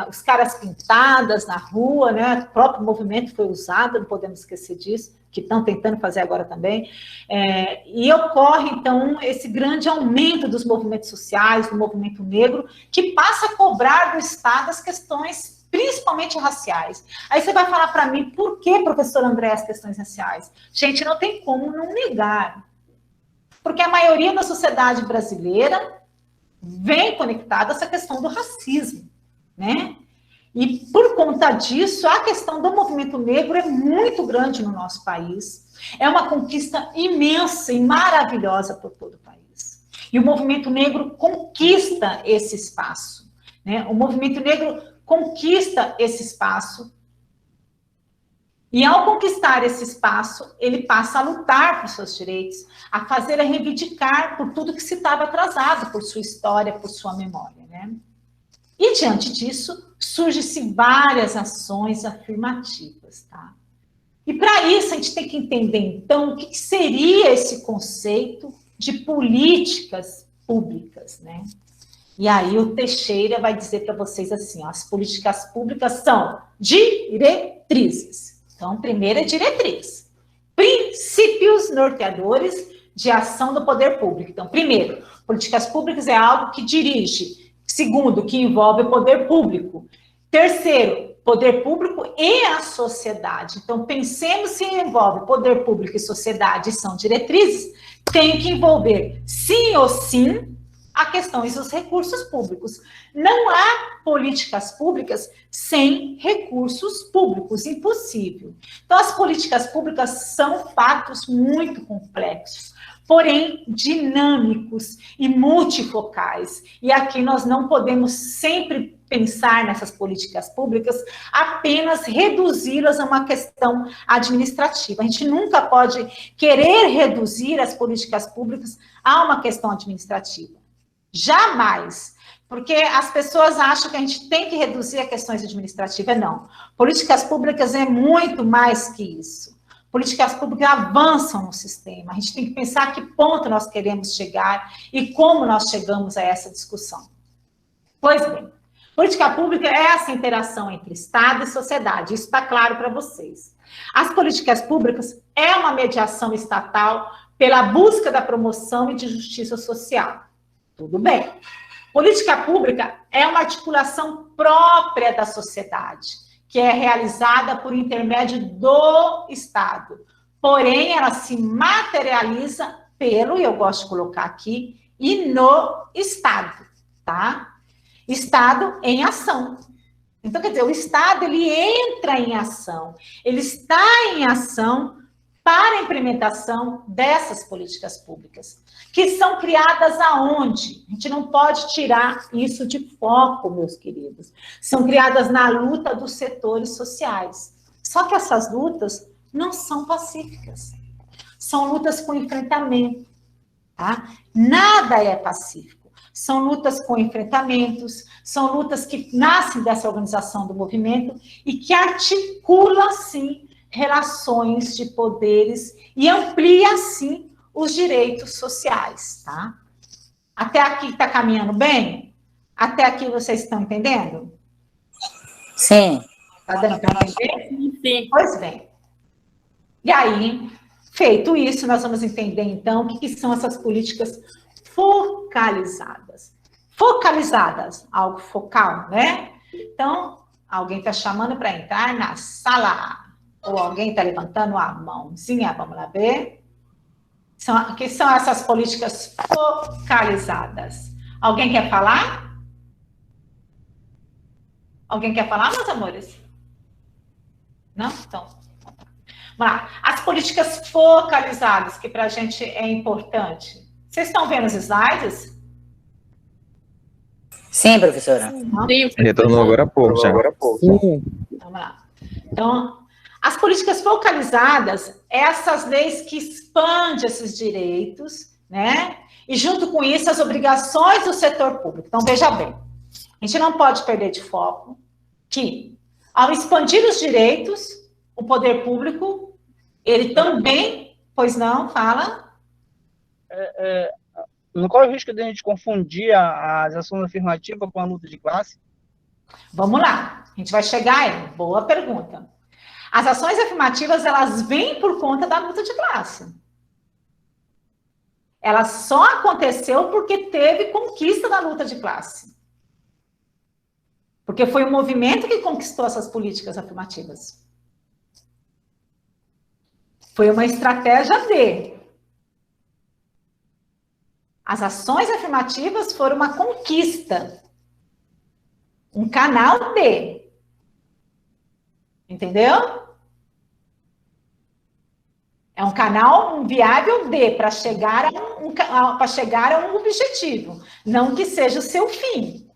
os caras pintadas na rua, né? O próprio movimento foi usado, não podemos esquecer disso, que estão tentando fazer agora também. E ocorre, então, esse grande aumento dos movimentos sociais, do movimento negro, que passa a cobrar do Estado as questões principalmente raciais. Aí você vai falar para mim, por que, professor André, as questões raciais? Gente, não tem como não negar. Porque a maioria da sociedade brasileira vem conectada a essa questão do racismo, né? E por conta disso, a questão do movimento negro é muito grande no nosso país. É uma conquista imensa e maravilhosa por todo o país. E o movimento negro conquista esse espaço, né? O movimento negro conquista esse espaço, e ao conquistar esse espaço, ele passa a lutar por seus direitos, a fazer, a reivindicar por tudo que se estava atrasado, por sua história, por sua memória, né? E, diante disso, surgem-se várias ações afirmativas, tá? E, para isso, a gente tem que entender, então, o que seria esse conceito de políticas públicas, né? E aí o Teixeira vai dizer para vocês assim, ó, as políticas públicas são diretrizes. Então, primeiro é diretriz. Princípios norteadores de ação do poder público. Então, primeiro, políticas públicas é algo que dirige. Segundo, que envolve o poder público. Terceiro, poder público e a sociedade. Então, pensemos se envolve poder público e sociedade, são diretrizes, tem que envolver, sim ou sim, a questões dos recursos públicos. Não há políticas públicas sem recursos públicos, impossível. Então, as políticas públicas são fatos muito complexos, porém dinâmicos e multifocais. E aqui nós não podemos sempre pensar nessas políticas públicas, apenas reduzi-las a uma questão administrativa. A gente nunca pode querer reduzir as políticas públicas a uma questão administrativa. Jamais. Porque as pessoas acham que a gente tem que reduzir a questões administrativas. Não. Políticas públicas é muito mais que isso. Políticas públicas avançam no sistema. A gente tem que pensar a que ponto nós queremos chegar e como nós chegamos a essa discussão. Pois bem, política pública é essa interação entre Estado e sociedade. Isso está claro para vocês. As políticas públicas é uma mediação estatal pela busca da promoção e de justiça social. Tudo bem. Política pública é uma articulação própria da sociedade, que é realizada por intermédio do Estado. Porém, ela se materializa pelo, e eu gosto de colocar aqui, e no Estado, tá? Estado em ação. Então, quer dizer, o Estado, ele entra em ação, ele está em ação para a implementação dessas políticas públicas, que são criadas aonde? A gente não pode tirar isso de foco, meus queridos. São criadas na luta dos setores sociais. Só que essas lutas não são pacíficas. São lutas com enfrentamento, tá? Nada é pacífico. São lutas com enfrentamentos, são lutas que nascem dessa organização do movimento e que articulam, sim, relações de poderes e amplia, sim, os direitos sociais, tá? Até aqui está caminhando bem? Até aqui vocês estão entendendo? Sim. Está dando para entender? Sim. Pois bem. E aí, feito isso, nós vamos entender, então, o que são essas políticas focalizadas. Focalizadas, algo focal, né? Então, alguém está chamando para entrar na sala. Ou alguém está levantando a mãozinha, vamos lá ver. O que são essas políticas focalizadas? Alguém quer falar? Alguém quer falar, meus amores? Não? Então, vamos lá. As políticas focalizadas, que para a gente é importante. Vocês estão vendo os slides? Sim, professora. Sim. Retornou agora há pouco, já. Vamos lá. Então, as políticas focalizadas, essas leis que expandem esses direitos, né? E junto com isso, as obrigações do setor público. Então, veja bem, a gente não pode perder de foco que, ao expandir os direitos, o poder público, ele também, pois não, fala? Não corre o risco de a gente confundir as ações afirmativas com a luta de classe? Vamos lá, a gente vai chegar aí. Boa pergunta. As ações afirmativas, elas vêm por conta da luta de classe. Ela só aconteceu porque teve conquista da luta de classe. Porque foi o movimento que conquistou essas políticas afirmativas. Foi uma estratégia de. As ações afirmativas foram uma conquista. Um canal de. Entendeu? É um canal, um viável de, para chegar a um objetivo. Não que seja o seu fim.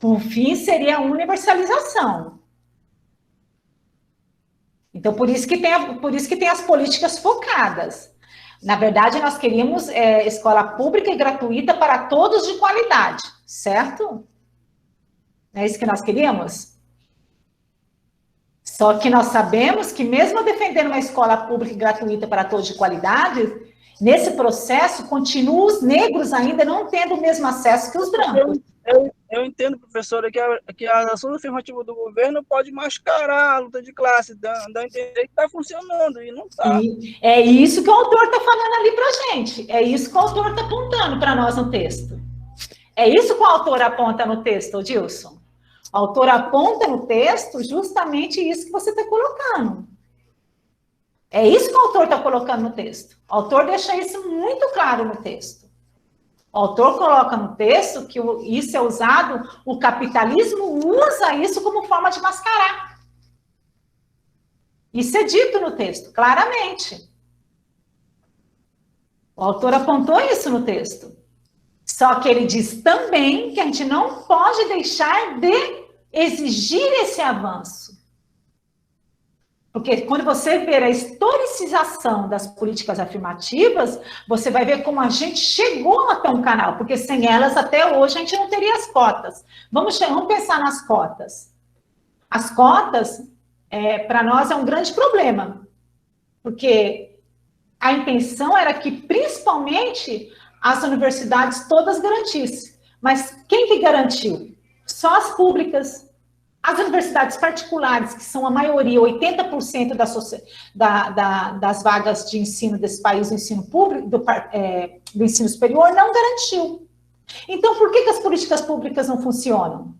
O fim seria a universalização. Então, por isso que tem as políticas focadas. Na verdade, nós queríamos escola pública e gratuita para todos de qualidade, certo? Não é isso que nós queríamos? Só que nós sabemos que mesmo defendendo uma escola pública e gratuita para todos de qualidade, nesse processo, continuam os negros ainda não tendo o mesmo acesso que os brancos. Eu entendo, professora, que a ação afirmativa do governo pode mascarar a luta de classe, dando a entender que está funcionando, e não está. É isso que o autor está falando ali para a gente. É isso que o autor está apontando para nós no texto. É isso que o autor aponta no texto, Odilson. O autor aponta no texto justamente isso que você está colocando. É isso que o autor está colocando no texto. O autor deixa isso muito claro no texto. O autor coloca no texto que isso é usado, o capitalismo usa isso como forma de mascarar. Isso é dito no texto, claramente. O autor apontou isso no texto. Só que ele diz também que a gente não pode deixar de exigir esse avanço. Porque quando você ver a historicização das políticas afirmativas, você vai ver como a gente chegou até um canal, porque sem elas, até hoje, a gente não teria as cotas. Vamos pensar nas cotas. As cotas, para nós, é um grande problema, porque a intenção era que, principalmente, as universidades todas garantissem. Mas quem que garantiu? Só as públicas. As universidades particulares, que são a maioria, 80% das vagas de ensino desse país, do ensino público, do ensino superior, não garantiu. Então, por que as políticas públicas não funcionam?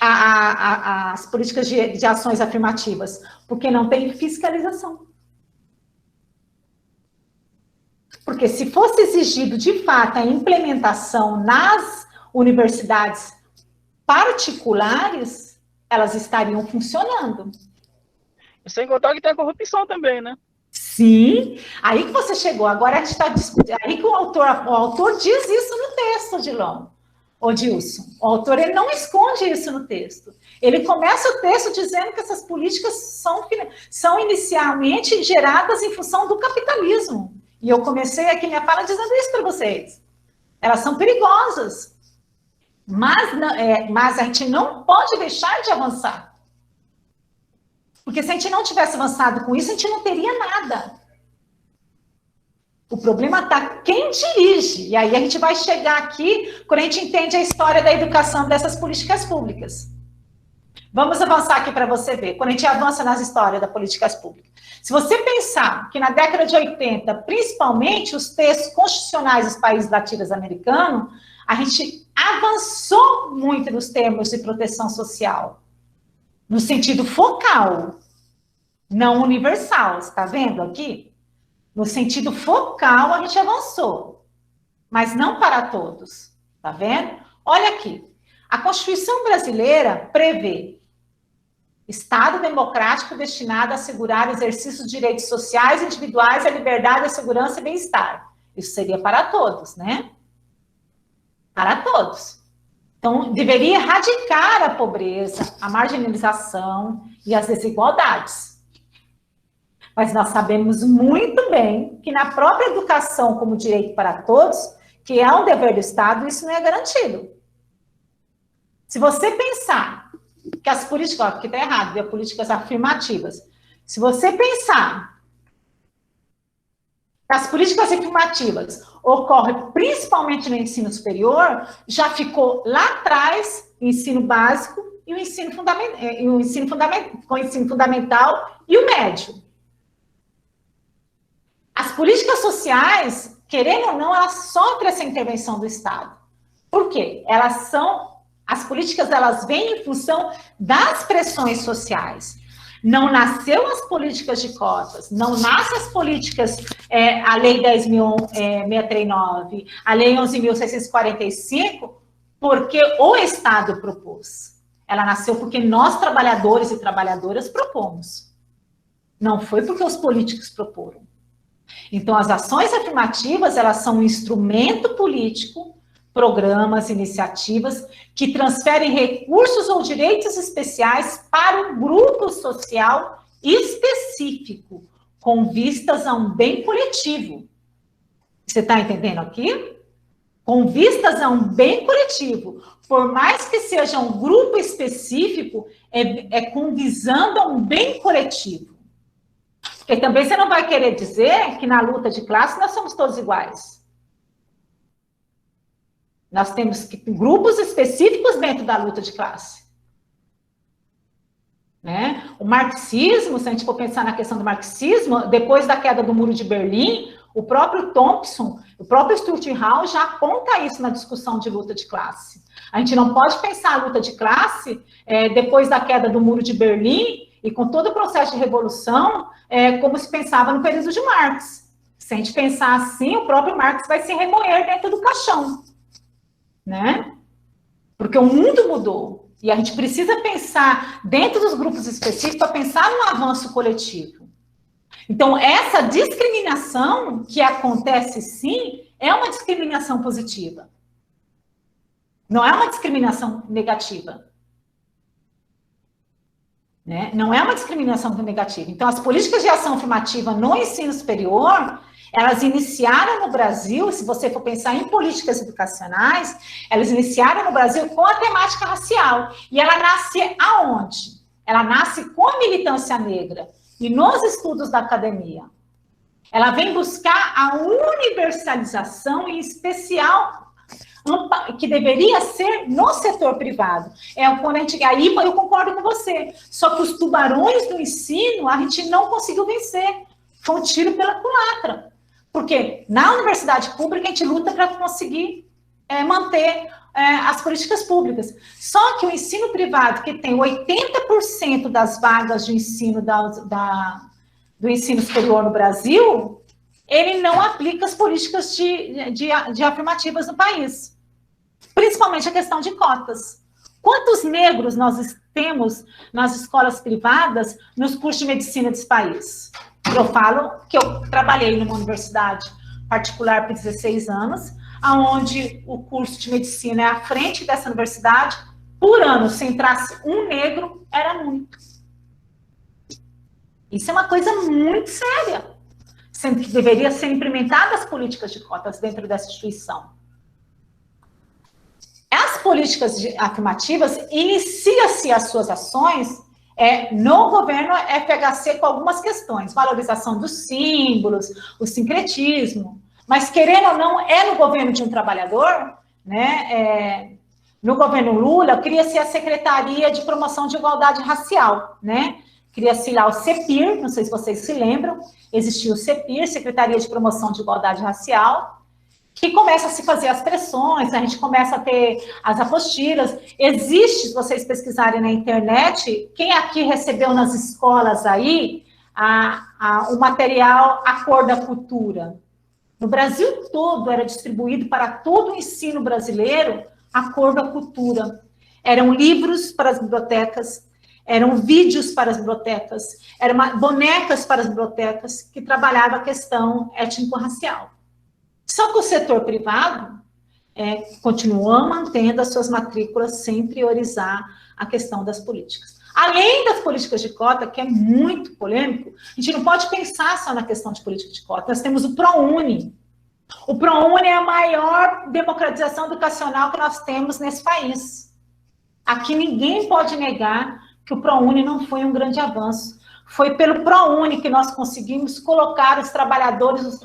As políticas de ações afirmativas? Porque não tem fiscalização. Porque se fosse exigido, de fato, a implementação nas universidades particulares, elas estariam funcionando. Sem contar que tem a corrupção também, né? Sim, aí que você chegou. Agora a gente está discutindo. Aí que o autor diz isso no texto, Odilson. O autor ele não esconde isso no texto. Ele começa o texto dizendo que essas políticas são inicialmente geradas em função do capitalismo. E eu comecei aqui minha fala dizendo isso para vocês. Elas são perigosas. Mas a gente não pode deixar de avançar. Porque se a gente não tivesse avançado com isso, a gente não teria nada. O problema está quem dirige. E aí a gente vai chegar aqui quando a gente entende a história da educação dessas políticas públicas. Vamos avançar aqui para você ver. Quando a gente avança nas histórias das políticas públicas. Se você pensar que na década de 80, principalmente os textos constitucionais dos países latino-americanos, a gente avançou muito nos termos de proteção social, no sentido focal, não universal, está vendo aqui? No sentido focal, a gente avançou, mas não para todos, está vendo? Olha aqui, a Constituição brasileira prevê Estado democrático destinado a assegurar o exercício de direitos sociais, individuais, a liberdade, a segurança e bem-estar. Isso seria para todos, né? Para todos. Então, deveria erradicar a pobreza, a marginalização e as desigualdades. Mas nós sabemos muito bem que na própria educação como direito para todos, que é um dever do Estado, isso não é garantido. Se você pensar que as políticas, ó, aqui está errado, viu? Políticas afirmativas. Se você pensar que as políticas afirmativas ocorrem principalmente no ensino superior, já ficou lá atrás o ensino básico e o ensino fundamental e o médio. As políticas sociais, querendo ou não, elas sofrem essa intervenção do Estado. Por quê? As políticas, elas vêm em função das pressões sociais. Não nasceu as políticas de cotas, não nascem as políticas, a Lei 10.639, a Lei 11.645, porque o Estado propôs. Ela nasceu porque nós, trabalhadores e trabalhadoras, propomos. Não foi porque os políticos proporam. Então, as ações afirmativas, elas são um instrumento político, programas, iniciativas, que transferem recursos ou direitos especiais para um grupo social específico, com vistas a um bem coletivo. Você está entendendo aqui? com vistas a um bem coletivo. Por mais que seja um grupo específico, é com visando a um bem coletivo. Porque também você não vai querer dizer que na luta de classe nós somos todos iguais. Nós temos grupos específicos dentro da luta de classe. Né? O marxismo, se a gente for pensar na questão do marxismo, depois da queda do Muro de Berlim, o próprio Thompson, o próprio Stuart Hall já aponta isso na discussão de luta de classe. A gente não pode pensar a luta de classe depois da queda do Muro de Berlim e com todo o processo de revolução, como se pensava no período de Marx. Se a gente pensar assim, o próprio Marx vai se remoer dentro do caixão. Né? Porque o mundo mudou. E a gente precisa pensar dentro dos grupos específicos para pensar no avanço coletivo. Então, essa discriminação que acontece, sim, é uma discriminação positiva. Não é uma discriminação negativa. Né? Não é uma discriminação negativa. Então, as políticas de ação afirmativa no ensino superior, elas iniciaram no Brasil, se você for pensar em políticas educacionais, elas iniciaram no Brasil com a temática racial. E ela nasce aonde? Ela nasce com a militância negra e nos estudos da academia. Ela vem buscar a universalização, em especial, que deveria ser no setor privado. Quando a gente, aí eu concordo com você. Só que os tubarões do ensino, a gente não conseguiu vencer. Foi um tiro pela culatra. Porque na universidade pública a gente luta para conseguir manter as políticas públicas. Só que o ensino privado, que tem 80% das vagas de ensino do ensino superior no Brasil, ele não aplica as políticas de afirmativas no país. Principalmente a questão de cotas. Quantos negros nós temos nas escolas privadas nos cursos de medicina desse país? Eu falo que eu trabalhei numa universidade particular por 16 anos, onde o curso de medicina é à frente dessa universidade. Por ano, se entrasse um negro, era muito. Isso é uma coisa muito séria, sendo que deveria ser implementadas políticas de cotas dentro dessa instituição. As políticas afirmativas, inicia-se as suas ações no governo FHC com algumas questões, valorização dos símbolos, o sincretismo, mas querendo ou não, no governo de um trabalhador, né? No governo Lula, cria-se a Secretaria de Promoção de Igualdade Racial, né? Cria-se lá o CEPIR, não sei se vocês se lembram, existiu o CEPIR, Secretaria de Promoção de Igualdade Racial, que começa a se fazer as pressões, a gente começa a ter as apostilas. Existe, se vocês pesquisarem na internet, quem aqui recebeu nas escolas aí o material A Cor da Cultura? No Brasil todo era distribuído para todo o ensino brasileiro A Cor da Cultura. Eram livros para as bibliotecas, eram vídeos para as bibliotecas, eram bonecas para as bibliotecas que trabalhavam a questão étnico-racial. Só que o setor privado continua mantendo as suas matrículas sem priorizar a questão das políticas. Além das políticas de cota, que é muito polêmico, a gente não pode pensar só na questão de política de cota. Nós temos o ProUni. O ProUni é a maior democratização educacional que nós temos nesse país. Aqui ninguém pode negar que o ProUni não foi um grande avanço. Foi pelo ProUni que nós conseguimos colocar os trabalhadores,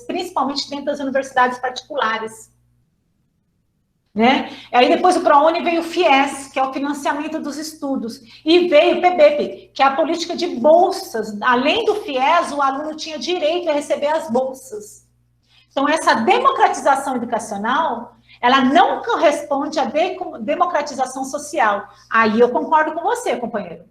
principalmente dentro das universidades particulares. Né? Aí depois do ProUni veio o FIES, que é o financiamento dos estudos, e veio o PBEP, que é a política de bolsas. Além do FIES, o aluno tinha direito a receber as bolsas. Então, essa democratização educacional, ela não corresponde à democratização social. Aí eu concordo com você, companheiro.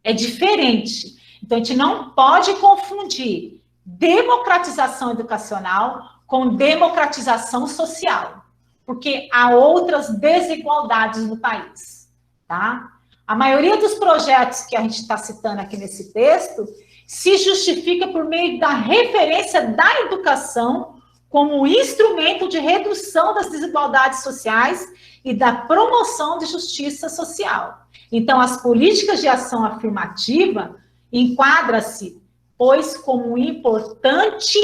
É diferente. Então, a gente não pode confundir democratização educacional com democratização social, porque há outras desigualdades no país, tá? A maioria dos projetos que a gente está citando aqui nesse texto se justifica por meio da referência da educação como instrumento de redução das desigualdades sociais e da promoção de justiça social. Então, as políticas de ação afirmativa enquadram-se, pois, como um importante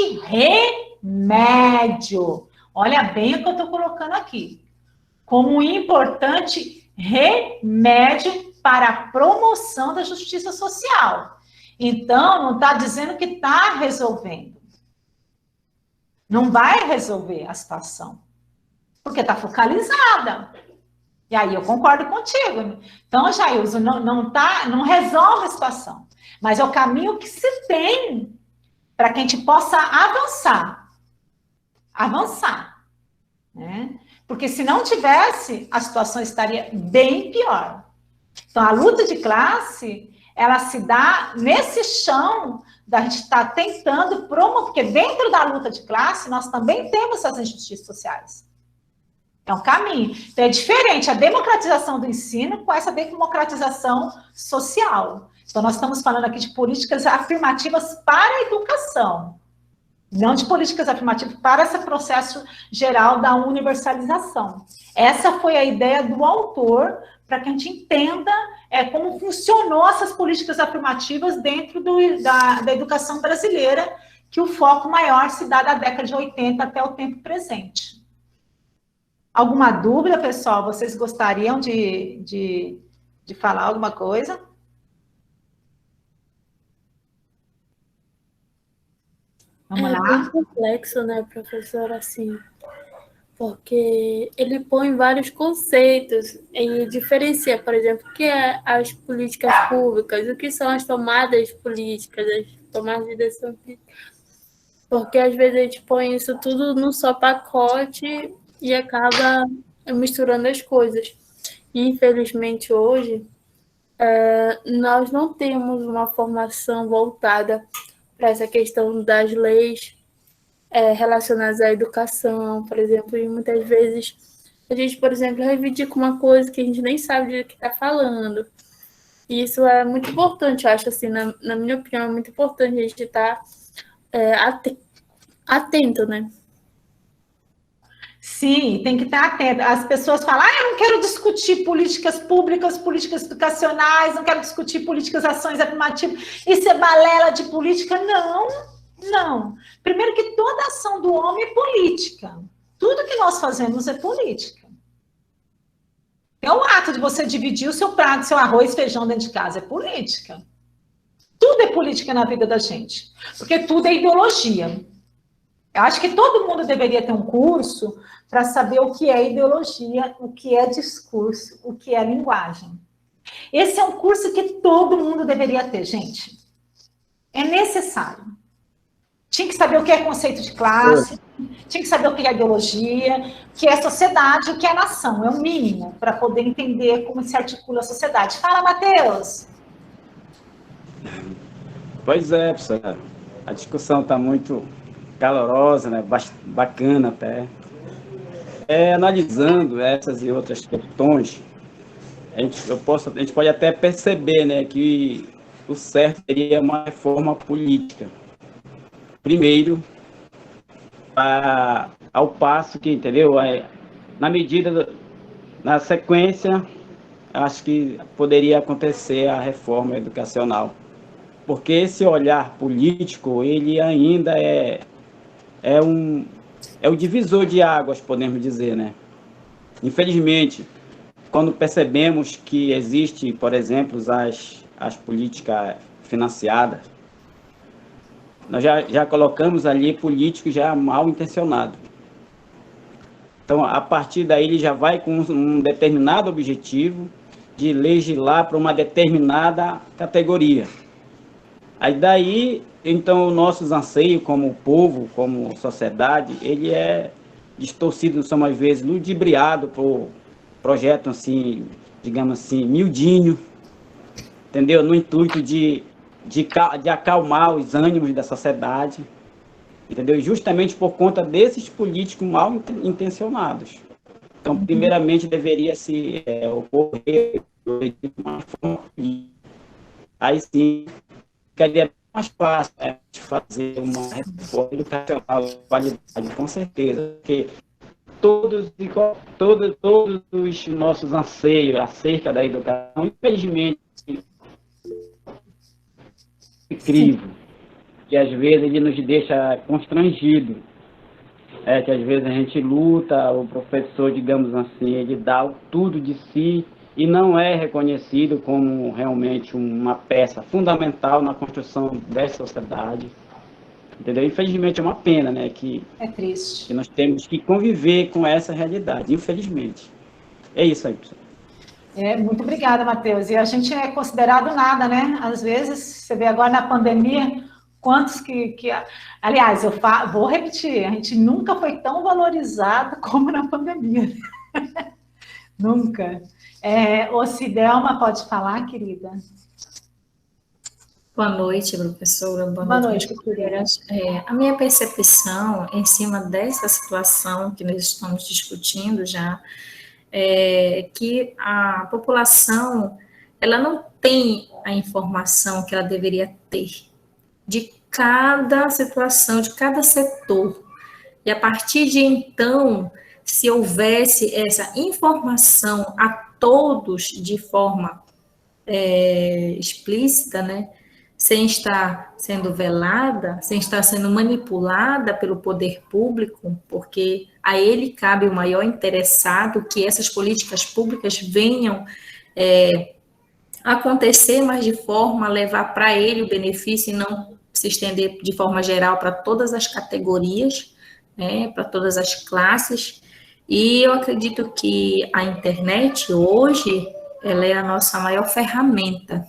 remédio, Olha bem o que eu estou colocando aqui. Como um importante remédio para a promoção da justiça social. Então, não está dizendo que está resolvendo. Não vai resolver a situação. Porque está focalizada. E aí eu concordo contigo. Então, Jailson, não resolve a situação. Mas é o caminho que se tem para que a gente possa avançar. Avançar. Né? Porque se não tivesse, a situação estaria bem pior. Então, a luta de classe, ela se dá nesse chão da gente estar tentando promover, porque dentro da luta de classe, nós também temos essas injustiças sociais. É um caminho. Então, é diferente a democratização do ensino com essa democratização social. Então, nós estamos falando aqui de políticas afirmativas para a educação, não de políticas afirmativas para esse processo geral da universalização. Essa foi a ideia do autor, para que a gente entenda como funcionou essas políticas afirmativas dentro da educação brasileira, que o foco maior se dá da década de 80 até o tempo presente. Alguma dúvida, pessoal? Vocês gostariam de falar alguma coisa? Vamos lá. É bem complexo, né, professor, assim, porque ele põe vários conceitos e diferencia, por exemplo, o que é as políticas públicas, o que são as tomadas políticas, as tomadas de decisão política, porque às vezes a gente põe isso tudo num só pacote e acaba misturando as coisas. E, infelizmente, hoje, nós não temos uma formação voltada para essa questão das leis relacionadas à educação, por exemplo, e muitas vezes a gente, por exemplo, reivindica uma coisa que a gente nem sabe do que está falando. E isso é muito importante, eu acho, assim, na minha opinião, é muito importante a gente estar atento, né? Sim, tem que estar atento. As pessoas falam, eu não quero discutir políticas públicas, políticas educacionais, não quero discutir políticas, ações afirmativas, isso é balela de política. Não. Primeiro que toda ação do homem é política. Tudo que nós fazemos é política. É o ato de você dividir o seu prato, seu arroz, feijão dentro de casa, é política. Tudo é política na vida da gente, porque tudo é ideologia. Eu acho que todo mundo deveria ter um curso para saber o que é ideologia, o que é discurso, o que é linguagem. Esse é um curso que todo mundo deveria ter, gente. É necessário. Tinha que saber o que é conceito de classe, tinha que saber o que é ideologia, o que é sociedade, o que é nação. É o mínimo para poder entender como se articula a sociedade. Fala, Matheus! Pois é, professora. A discussão está muito calorosa, né? Bacana até. Analisando essas e outras questões, a gente pode até perceber, né, que o certo seria uma reforma política. Primeiro, ao passo que, entendeu? Na sequência, acho que poderia acontecer a reforma educacional. Porque esse olhar político, ele ainda é o divisor de águas, podemos dizer, né? Infelizmente, quando percebemos que existe, por exemplo, as políticas financiadas, nós já colocamos ali políticos já mal intencionados. Então, a partir daí, ele já vai com um determinado objetivo de legislar para uma determinada categoria. Aí daí, então, nossos anseios como povo, como sociedade, ele é distorcido, às vezes, ludibriado por projeto, assim, digamos assim, miudinho, entendeu? No intuito de acalmar os ânimos da sociedade, entendeu? Justamente por conta desses políticos mal intencionados. Então, primeiramente, deveria se ocorrer de uma forma política. Aí sim, ficaria mais fácil de fazer uma reforma educacional de qualidade, com certeza, porque todos os nossos anseios acerca da educação, infelizmente, incrível, e às vezes ele nos deixa constrangido. que às vezes a gente luta, o professor, digamos assim, ele dá tudo de si e não é reconhecido como realmente uma peça fundamental na construção dessa sociedade. Entendeu? Infelizmente é uma pena, né, que É triste. nós temos que conviver com essa realidade, infelizmente. É isso aí, pessoal. Muito obrigada, Matheus. E a gente é considerado nada, né? Às vezes, você vê agora na pandemia, quantos que... Aliás, vou repetir, a gente nunca foi tão valorizado como na pandemia. Nunca. Ô, Cidelma, pode falar, querida? Boa noite, professora. Boa noite, companheiras. A minha percepção em cima dessa situação que nós estamos discutindo já é que a população ela não tem a informação que ela deveria ter de cada situação, de cada setor. E a partir de então, se houvesse essa informação a todos de forma explícita, né, sem estar sendo velada, sem estar sendo manipulada pelo poder público, porque a ele cabe o maior interessado que essas políticas públicas venham acontecer, mas de forma a levar para ele o benefício e não se estender de forma geral para todas as categorias, né, para todas as classes. E eu acredito que a internet hoje, ela é a nossa maior ferramenta,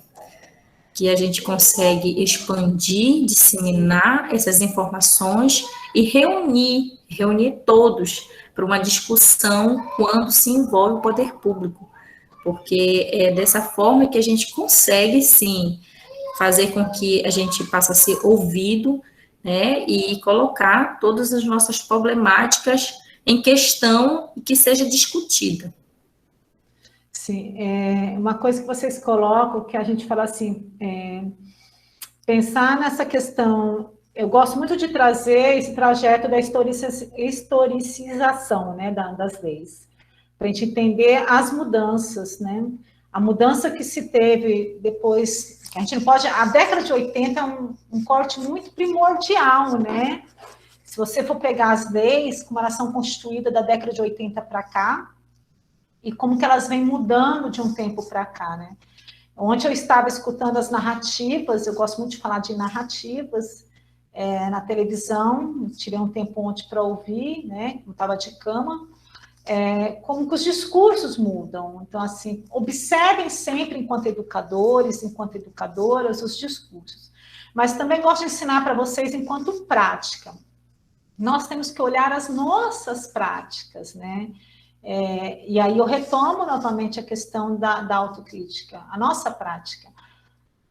que a gente consegue expandir, disseminar essas informações e reunir todos para uma discussão quando se envolve o poder público, porque é dessa forma que a gente consegue, sim, fazer com que a gente passe a ser ouvido, né, e colocar todas as nossas problemáticas em questão e que seja discutida. Sim, uma coisa que vocês colocam, que a gente fala assim, pensar nessa questão, eu gosto muito de trazer esse trajeto da historicização, né, das leis, para a gente entender as mudanças, né, a mudança que se teve depois, a gente não pode, a década de 80 é um corte muito primordial, né, se você for pegar as leis, como elas são constituídas da década de 80 para cá, e como que elas vêm mudando de um tempo para cá, né? Ontem eu estava escutando as narrativas, eu gosto muito de falar de narrativas na televisão, tirei um tempo ontem para ouvir, né? Eu estava de cama, como que os discursos mudam. Então, assim, observem sempre, enquanto educadores, enquanto educadoras, os discursos. Mas também gosto de ensinar para vocês enquanto prática. Nós temos que olhar as nossas práticas, né? E aí eu retomo novamente a questão da autocrítica, a nossa prática,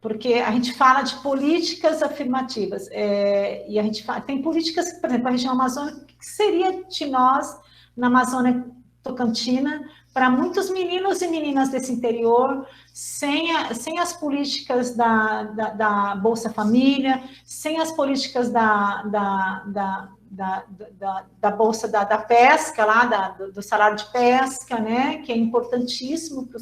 porque a gente fala de políticas afirmativas, e a gente tem políticas, por exemplo, a região amazônica, o que seria de nós, na Amazônia Tocantina, para muitos meninos e meninas desse interior, sem as políticas da Bolsa Família, sem as políticas da bolsa da pesca, lá, do salário de pesca, né, que é importantíssimo para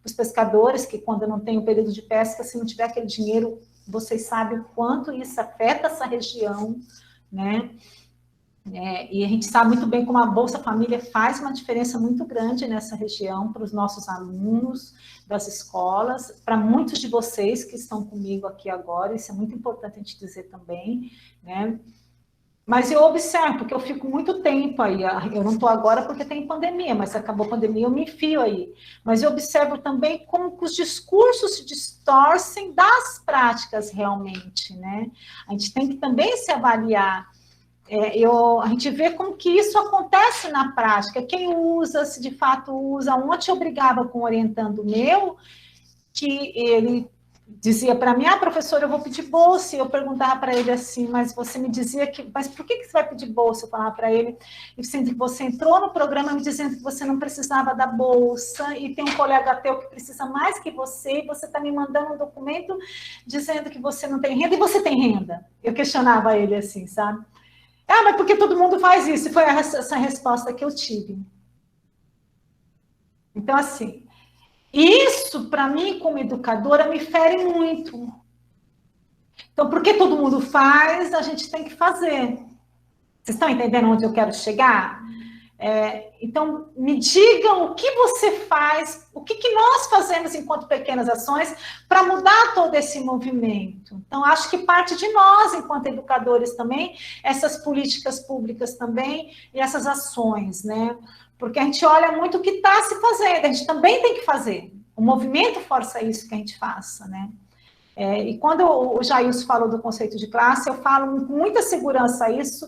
os pescadores, que quando não tem o período de pesca, se não tiver aquele dinheiro, vocês sabem o quanto isso afeta essa região, né, e a gente sabe muito bem como a Bolsa Família faz uma diferença muito grande nessa região, para os nossos alunos das escolas, para muitos de vocês que estão comigo aqui agora, isso é muito importante a gente dizer também, né. Mas eu observo, porque eu fico muito tempo aí, eu não estou agora porque tem pandemia, mas se acabou a pandemia eu me enfio aí. Mas eu observo também como que os discursos se distorcem das práticas realmente, né? A gente tem que também se avaliar. A gente vê como que isso acontece na prática, quem usa, se de fato usa. Ontem eu brigava com um orientando meu, que ele dizia para mim, professora, eu vou pedir bolsa, e eu perguntava para ele assim, mas você me dizia que, mas por que você vai pedir bolsa? Eu falava para ele, e sendo que você entrou no programa me dizendo que você não precisava da bolsa, e tem um colega teu que precisa mais que você, e você está me mandando um documento dizendo que você não tem renda, e você tem renda. Eu questionava ele assim, sabe? Mas porque todo mundo faz isso, e foi essa resposta que eu tive. Então, assim, isso, para mim, como educadora, me fere muito. Então, porque todo mundo faz, a gente tem que fazer. Vocês estão entendendo onde eu quero chegar? Então, me digam o que você faz, o que nós fazemos enquanto pequenas ações para mudar todo esse movimento. Então, acho que parte de nós, enquanto educadores também, essas políticas públicas também e essas ações, né? Porque a gente olha muito o que está se fazendo, a gente também tem que fazer. O movimento força isso que a gente faça, né? E quando o Jailson falou do conceito de classe, eu falo com muita segurança isso,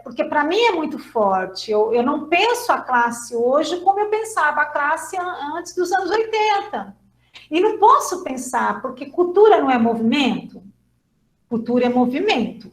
porque para mim é muito forte. Eu não penso a classe hoje como eu pensava a classe antes dos anos 80. E não posso pensar, porque cultura não é movimento. Cultura é movimento.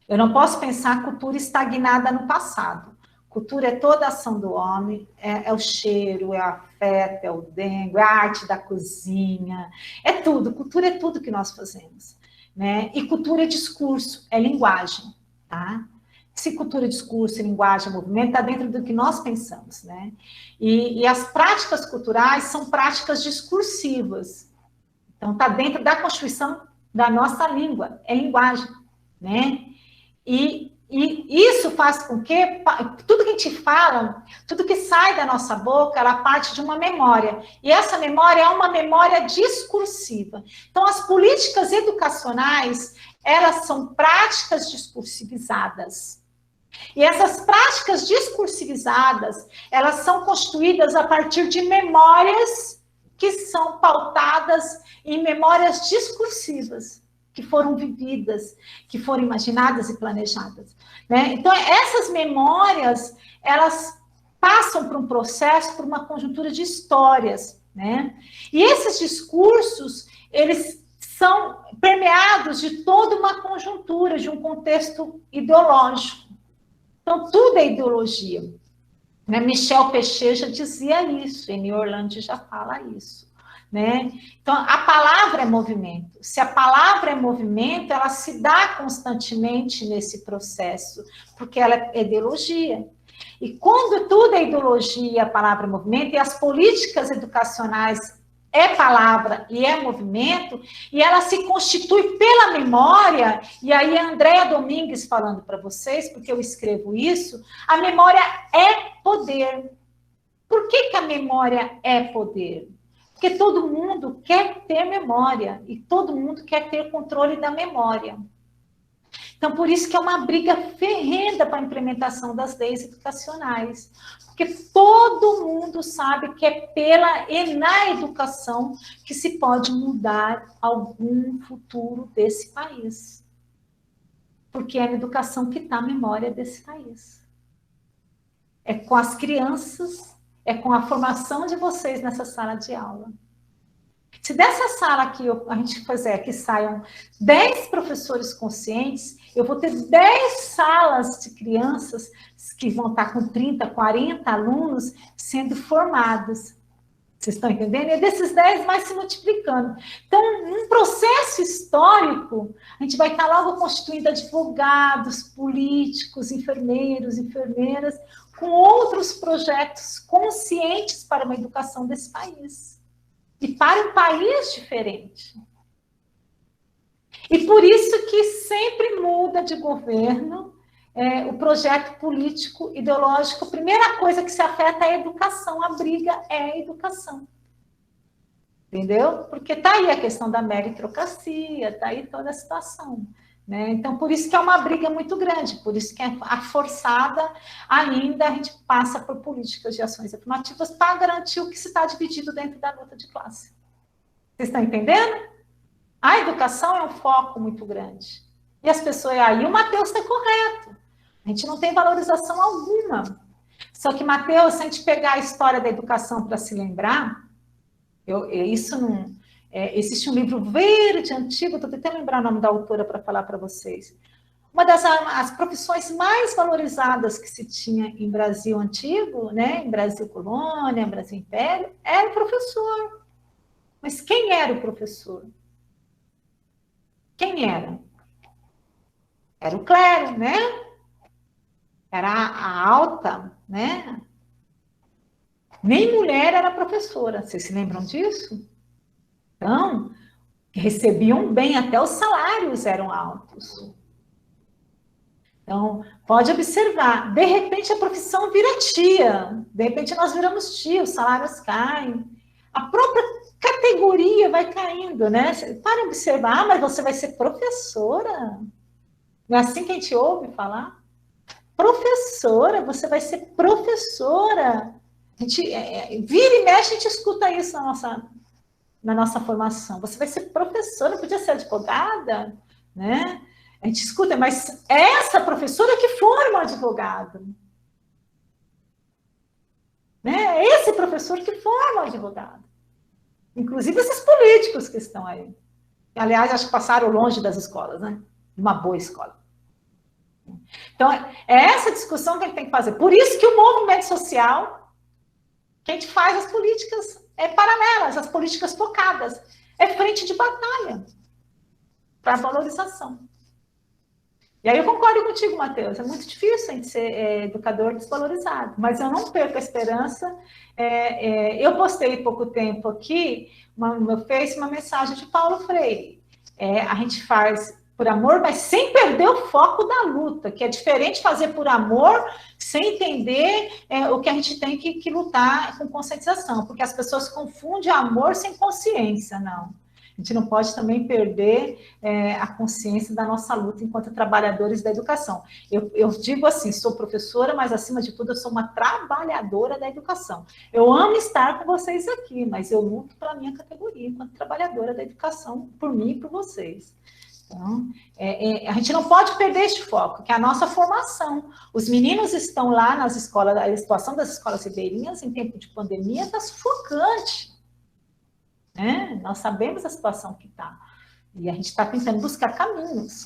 Eu não posso pensar cultura estagnada no passado. Cultura é toda a ação do homem, é o cheiro, é o afeto, é o dengo, é a arte da cozinha, é tudo. Cultura é tudo que nós fazemos, né? E cultura é discurso, é linguagem. Tá? Se cultura, discurso, linguagem, movimento, está dentro do que nós pensamos, né? E as práticas culturais são práticas discursivas. Então, está dentro da constituição da nossa língua, é linguagem, né? E isso faz com que tudo que a gente fala, tudo que sai da nossa boca, ela parte de uma memória. E essa memória é uma memória discursiva. Então, as políticas educacionais, elas são práticas discursivizadas. E essas práticas discursivizadas, elas são constituídas a partir de memórias que são pautadas em memórias discursivas, que foram vividas, que foram imaginadas e planejadas, né? Então, essas memórias, elas passam por um processo, por uma conjuntura de histórias, né? E esses discursos, eles são permeados de toda uma conjuntura, de um contexto ideológico. Então, tudo é ideologia. Né? Michel Pechet já dizia isso, Eni Orlandi já fala isso. Né? Então, a palavra é movimento. Se a palavra é movimento, ela se dá constantemente nesse processo, porque ela é ideologia. E quando tudo é ideologia, a palavra é movimento, e as políticas educacionais é palavra e é movimento, e ela se constitui pela memória, e aí a Andréa Domingues falando para vocês, porque eu escrevo isso, a memória é poder. Por que a memória é poder? Porque todo mundo quer ter memória, e todo mundo quer ter controle da memória. Então, por isso que é uma briga ferrenha para a implementação das leis educacionais. Porque todo mundo sabe que é pela e na educação que se pode mudar algum futuro desse país. Porque é na educação que está a memória desse país. É com as crianças, é com a formação de vocês nessa sala de aula. Se dessa sala aqui a gente fizer que saiam 10 professores conscientes, eu vou ter 10 salas de crianças que vão estar com 30, 40 alunos sendo formados. Vocês estão entendendo? E desses 10 vai se multiplicando. Então, num processo histórico, a gente vai estar logo constituindo advogados, políticos, enfermeiros, enfermeiras, com outros projetos conscientes para uma educação desse país. E para um país diferente. E por isso que sempre muda de governo o projeto político, ideológico. A primeira coisa que se afeta é a educação, a briga é a educação. Entendeu? Porque está aí a questão da meritocracia, está aí toda a situação. Né? Então, por isso que é uma briga muito grande, por isso que a forçada ainda a gente passa por políticas de ações afirmativas para garantir o que se está dividido dentro da luta de classe. Vocês estão entendendo? A educação é um foco muito grande. E as pessoas, aí o Matheus está correto. A gente não tem valorização alguma. Só que, Matheus, se a gente pegar a história da educação para se lembrar, isso não... existe um livro verde, antigo, estou tentando lembrar o nome da autora para falar para vocês. Uma das as profissões mais valorizadas que se tinha em Brasil antigo, né, em Brasil colônia, em Brasil império, era o professor. Mas quem era o professor? Quem era? Era o clero, né? Era a alta, né? Nem mulher era professora. Vocês se lembram disso? Então, recebiam bem, até os salários eram altos. Então, pode observar, de repente a profissão vira tia, de repente nós viramos tia, os salários caem, a própria categoria vai caindo, né? Para observar, mas você vai ser professora? Não é assim que a gente ouve falar? Professora, você vai ser professora. A gente vira e mexe, a gente escuta isso na nossa formação. Você vai ser professora, podia ser advogada, né? A gente escuta, mas é essa professora que forma o advogado. Né? É esse professor que forma o advogado. Inclusive esses políticos que estão aí. Aliás, acho que passaram longe das escolas, né? Uma boa escola. Então, é essa discussão que a gente tem que fazer. Por isso que o movimento social, que a gente faz as políticas paralelas, as políticas focadas. É frente de batalha para a valorização. E aí eu concordo contigo, Matheus, é muito difícil a gente ser educador desvalorizado, mas eu não perco a esperança. Eu postei há pouco tempo aqui, no meu Face, uma mensagem de Paulo Freire. A gente faz por amor, mas sem perder o foco da luta, que é diferente fazer por amor, sem entender o que a gente tem que lutar com conscientização, porque as pessoas confundem amor sem consciência, não. A gente não pode também perder a consciência da nossa luta enquanto trabalhadores da educação. Eu digo assim, sou professora, mas acima de tudo eu sou uma trabalhadora da educação. Eu amo estar com vocês aqui, mas eu luto pela minha categoria enquanto trabalhadora da educação, por mim e por vocês. Então, a gente não pode perder este foco, que é a nossa formação. Os meninos estão lá nas escolas, a situação das escolas ribeirinhas em tempo de pandemia está sufocante. Nós sabemos a situação que está. E a gente está tentando buscar caminhos.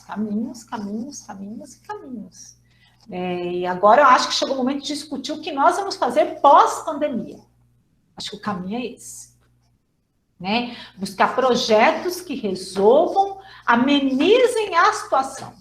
E agora eu acho que chegou o momento de discutir o que nós vamos fazer pós-pandemia. Acho que o caminho é esse. Buscar projetos que resolvam, amenizem a situação.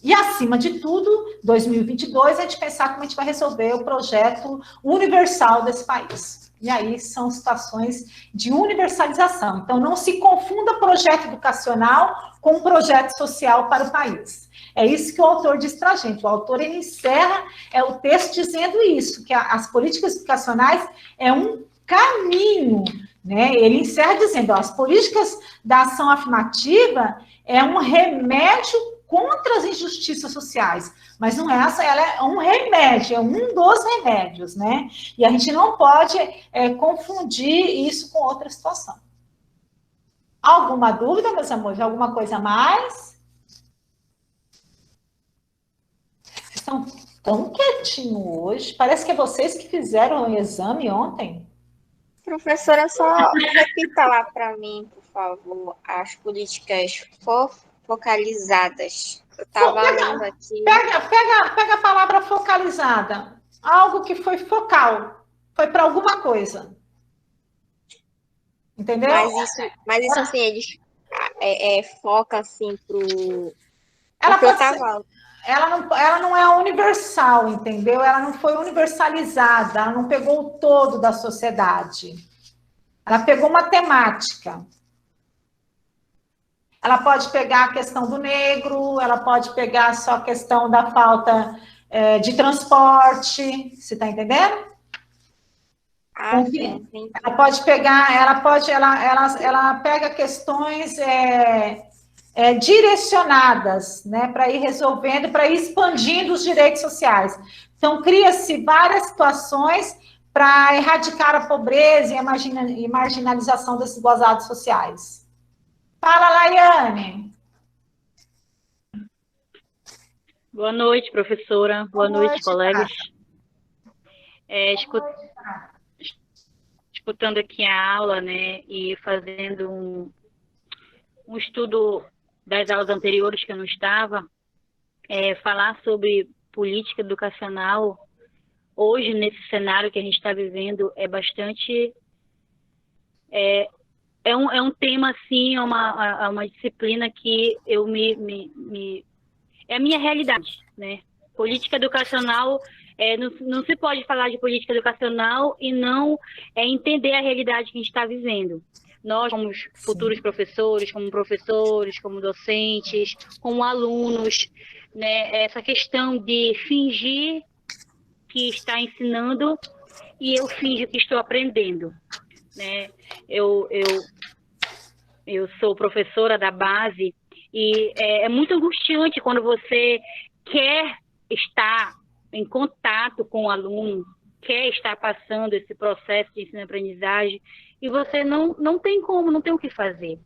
E, acima de tudo, 2022, a gente pensar como a gente vai resolver o projeto universal desse país. E aí são situações de universalização. Então, não se confunda projeto educacional com projeto social para o país. É isso que o autor diz para a gente. O autor, ele encerra o texto dizendo isso, que as políticas educacionais é um caminho, né? Ele encerra dizendo, as políticas da ação afirmativa é um remédio contra as injustiças sociais, mas não é essa, ela é um remédio, é um dos remédios, né? E a gente não pode confundir isso com outra situação. Alguma dúvida, meus amores? Alguma coisa a mais? Vocês estão tão quietinhos hoje, parece que é vocês que fizeram o exame ontem. Professora, só repita lá para mim, por favor, as políticas focalizadas. Eu estava lendo aqui. Pega a palavra focalizada. Algo que foi focal. Foi para alguma coisa. Entendeu? Mas isso assim, eles foca assim pro... Ela não é universal, entendeu? Ela não foi universalizada, ela não pegou o todo da sociedade. Ela pegou uma temática. Ela pode pegar a questão do negro, ela pode pegar só a questão da falta de transporte, você está entendendo? Sim. Ela pode pegar, ela pega questões direcionadas, né, para ir resolvendo, para ir expandindo os direitos sociais. Então, cria-se várias situações para erradicar a pobreza e a marginalização das desigualdades sociais. Fala, Laiane. Boa noite, professora. Boa noite, colegas. Escutando aqui a aula, né, e fazendo um estudo das aulas anteriores que eu não estava, falar sobre política educacional, hoje, nesse cenário que a gente está vivendo, é bastante... É um tema, assim, é uma disciplina que eu é a minha realidade, né? Política educacional, não se pode falar de política educacional e não entender a realidade que a gente está vivendo. nós como futuros professores, como docentes, como alunos, né? Essa questão de fingir que está ensinando e eu finjo que estou aprendendo, né? Eu sou professora da base e é muito angustiante quando você quer estar em contato com o aluno, quer estar passando esse processo de ensino-aprendizagem e você não tem como, não tem o que fazer.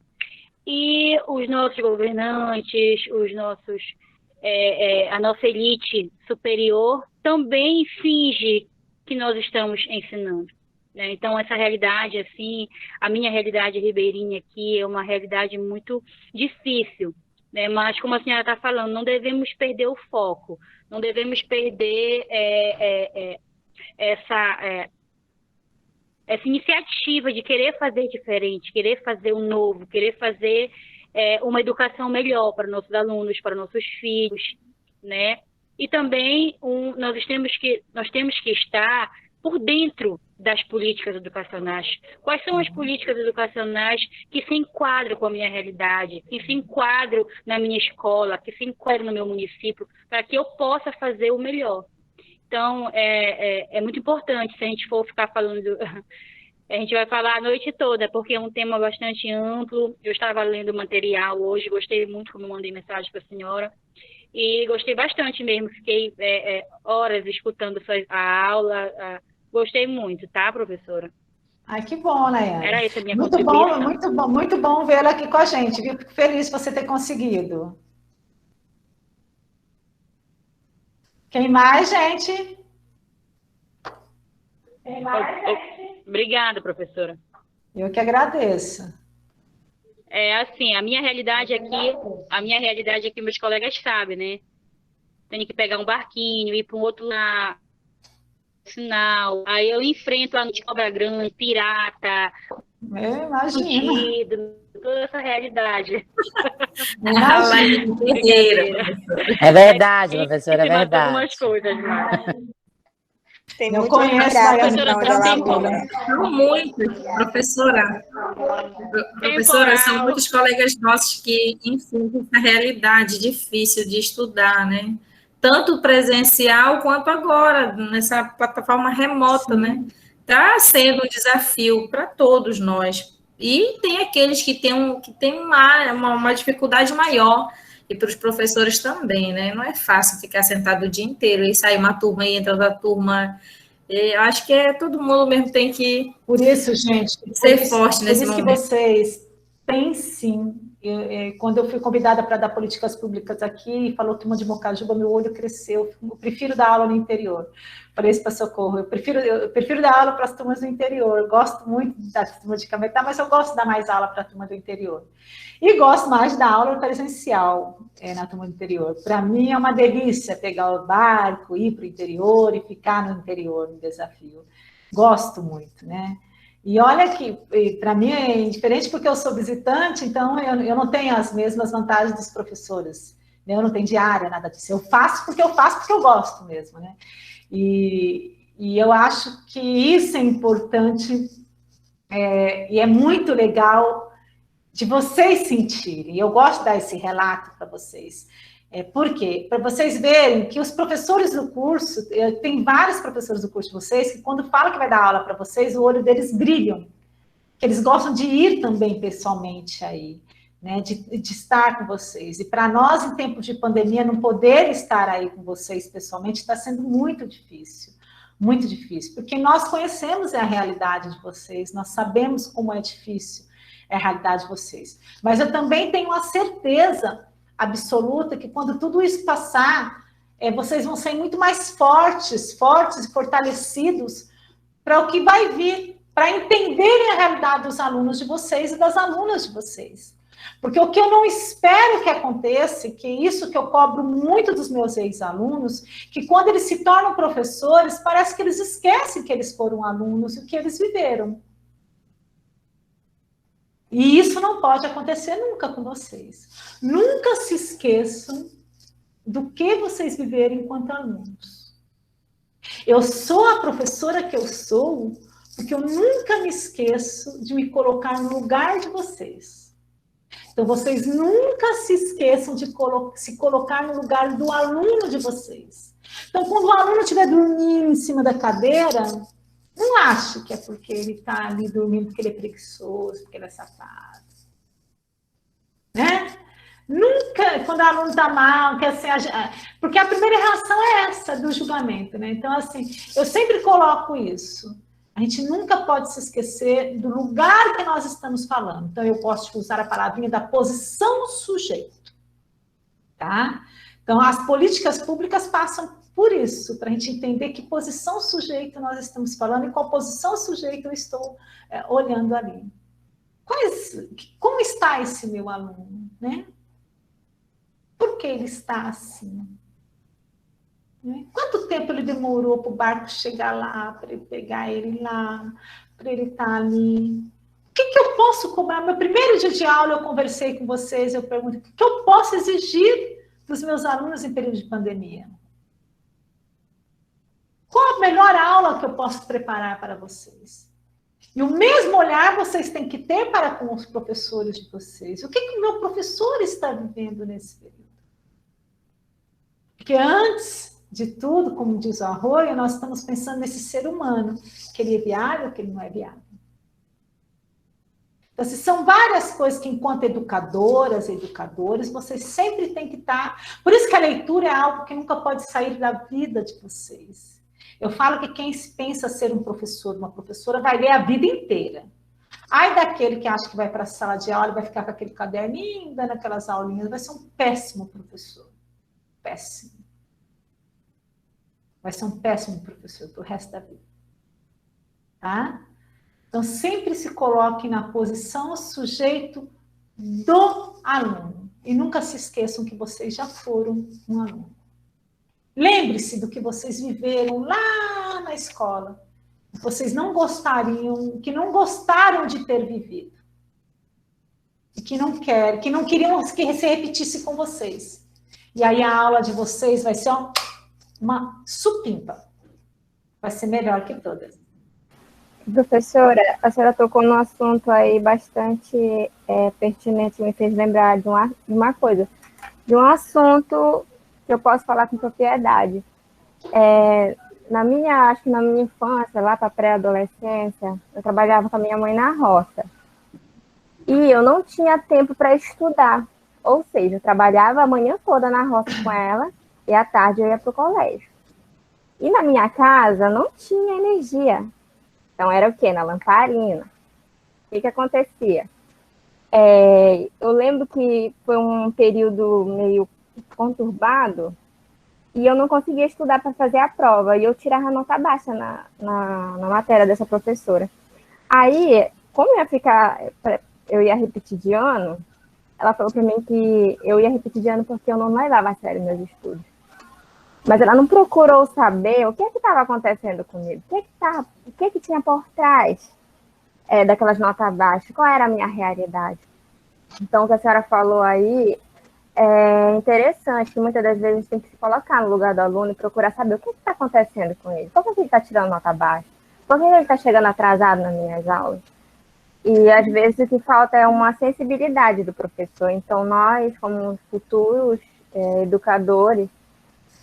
E os nossos governantes, a nossa elite superior também finge que nós estamos ensinando, né? Então, essa realidade, assim, a minha realidade ribeirinha aqui é uma realidade muito difícil, né? Mas, como a senhora está falando, não devemos perder o foco, não devemos perder essa iniciativa de querer fazer diferente, querer fazer o novo, querer fazer uma educação melhor para nossos alunos, para nossos filhos, né? E também nós temos que estar por dentro das políticas educacionais. Quais são as políticas educacionais que se enquadram com a minha realidade, que se enquadram na minha escola, que se enquadram no meu município, para que eu possa fazer o melhor. Então, é muito importante, se a gente for ficar falando... A gente vai falar a noite toda, porque é um tema bastante amplo. Eu estava lendo o material hoje, gostei muito como eu mandei mensagem para a senhora. E gostei bastante mesmo, fiquei horas escutando a aula. Gostei muito, tá, professora? Ai, que bom, Nayane. Era essa a minha muito contribuição. Muito bom vê-la aqui com a gente, viu? Fico feliz de você ter conseguido. Quem mais, gente? Quem mais, gente? Obrigada, professora. Eu que agradeço. Assim, a minha realidade aqui, meus colegas sabem, né? Tenho que pegar um barquinho, ir para um outro lado, sinal. Aí eu enfrento a noite de cobra grande, pirata, bandido, toda essa realidade. É verdade, professora, é verdade. Algumas coisas, mas... Eu conheço a São muitos, professora. Professora, são muitos colegas nossos que enfrentam essa realidade difícil de estudar, né? Tanto presencial quanto agora, nessa plataforma remota, né? Está sendo um desafio para todos nós. E tem aqueles que têm uma dificuldade maior, e para os professores também, né? Não é fácil ficar sentado o dia inteiro e sair uma turma e entra outra turma. Eu acho que todo mundo mesmo tem que por isso, gente, ser forte nesse momento. Por isso que vocês pensem. Quando eu fui convidada para dar políticas públicas aqui, falou turma de Mocajuba, meu olho cresceu. Eu prefiro dar aula no interior. Falei isso para Socorro. Eu prefiro dar aula para as turmas do interior. Eu gosto muito da turma de Cametá, mas eu gosto de dar mais aula para a turma do interior. E gosto mais da aula presencial na turma do interior. Para mim é uma delícia pegar o barco, ir para o interior e ficar no interior, no desafio. Gosto muito, né? E olha que, para mim, é diferente porque eu sou visitante, então eu não tenho as mesmas vantagens dos professores. Né? Eu não tenho diária, nada disso. Eu faço porque eu gosto mesmo, né? E eu acho que isso é importante e é muito legal de vocês sentirem. Eu gosto de dar esse relato para vocês. Por quê? Para vocês verem que os professores do curso, tem vários professores do curso de vocês, que quando falam que vai dar aula para vocês, o olho deles brilham, que eles gostam de ir também pessoalmente aí, né, de estar com vocês. E para nós, em tempos de pandemia, não poder estar aí com vocês pessoalmente está sendo muito difícil, porque nós conhecemos a realidade de vocês, nós sabemos como é difícil a realidade de vocês. Mas eu também tenho a certeza absoluta que quando tudo isso passar, vocês vão ser muito mais fortes e fortalecidos para o que vai vir, para entenderem a realidade dos alunos de vocês e das alunas de vocês. Porque o que eu não espero que aconteça, que é isso que eu cobro muito dos meus ex-alunos, que quando eles se tornam professores, parece que eles esquecem que eles foram alunos e o que eles viveram. E isso não pode acontecer nunca com vocês. Nunca se esqueçam do que vocês viveram enquanto alunos. Eu sou a professora que eu sou porque eu nunca me esqueço de me colocar no lugar de vocês. Então, vocês nunca se esqueçam de se colocar no lugar do aluno de vocês. Então, quando o aluno estiver dormindo em cima da cadeira, não ache que é porque ele está ali dormindo, porque ele é preguiçoso, porque ele é safado. Né? Nunca, quando o aluno está mal, que assim, porque a primeira reação é essa, do julgamento, né? Então, assim, eu sempre coloco isso. A gente nunca pode se esquecer do lugar que nós estamos falando. Então, eu posso usar a palavrinha da posição sujeito. Tá? Então, as políticas públicas passam por isso, para a gente entender que posição sujeito nós estamos falando e qual posição sujeito eu estou olhando ali. Como está esse meu aluno, né? Por que ele está assim? Né? Quanto tempo ele demorou para o barco chegar lá, para ele pegar ele lá, para ele estar ali? O que eu posso cobrar? Meu primeiro dia de aula eu conversei com vocês, eu pergunto, o que eu posso exigir dos meus alunos em período de pandemia? Qual a melhor aula que eu posso preparar para vocês? E o mesmo olhar vocês têm que ter para com os professores de vocês. O que o meu professor está vivendo nesse período? Porque antes de tudo, como diz o Arroio, nós estamos pensando nesse ser humano, que ele é viável, que ele não é viável. Então, assim, são várias coisas que, enquanto educadoras e educadores, vocês sempre têm que estar... Por isso que a leitura é algo que nunca pode sair da vida de vocês. Eu falo que quem pensa ser um professor, uma professora, vai ler a vida inteira. Ai daquele que acha que vai para a sala de aula e vai ficar com aquele caderninho, dando aquelas aulinhas, vai ser um péssimo professor. Péssimo. Vai ser um péssimo professor pro resto da vida. Tá? Então, sempre se coloque na posição sujeito do aluno. E nunca se esqueçam que vocês já foram um aluno. Lembre-se do que vocês viveram lá na escola. Que vocês não gostariam, que não gostaram de ter vivido. E que não queriam que se repetisse com vocês. E aí a aula de vocês vai ser uma supimpa. Vai ser melhor que todas. Professora, a senhora tocou num assunto aí bastante pertinente, me fez lembrar de uma coisa. De um assunto que eu posso falar com propriedade. Acho que na minha infância, lá para a pré-adolescência, eu trabalhava com a minha mãe na roça. E eu não tinha tempo para estudar. Ou seja, eu trabalhava a manhã toda na roça com ela e à tarde eu ia para o colégio. E na minha casa não tinha energia. Então era o quê? Na lamparina. O que acontecia? Eu lembro que foi um período meio conturbado e eu não conseguia estudar para fazer a prova. E eu tirava nota baixa na matéria dessa professora. Aí, como eu ia repetir de ano, ela falou para mim que eu ia repetir de ano porque eu não levava a sério meus estudos. Mas ela não procurou saber o que estava acontecendo comigo, o que tinha por trás daquelas notas baixas, qual era a minha realidade. Então, o que a senhora falou aí é interessante, que muitas das vezes a gente tem que se colocar no lugar do aluno e procurar saber o que está acontecendo com ele. Por que ele está tirando nota baixa? Por que ele está chegando atrasado nas minhas aulas? E, às vezes, o que falta é uma sensibilidade do professor. Então, nós, como futuros educadores,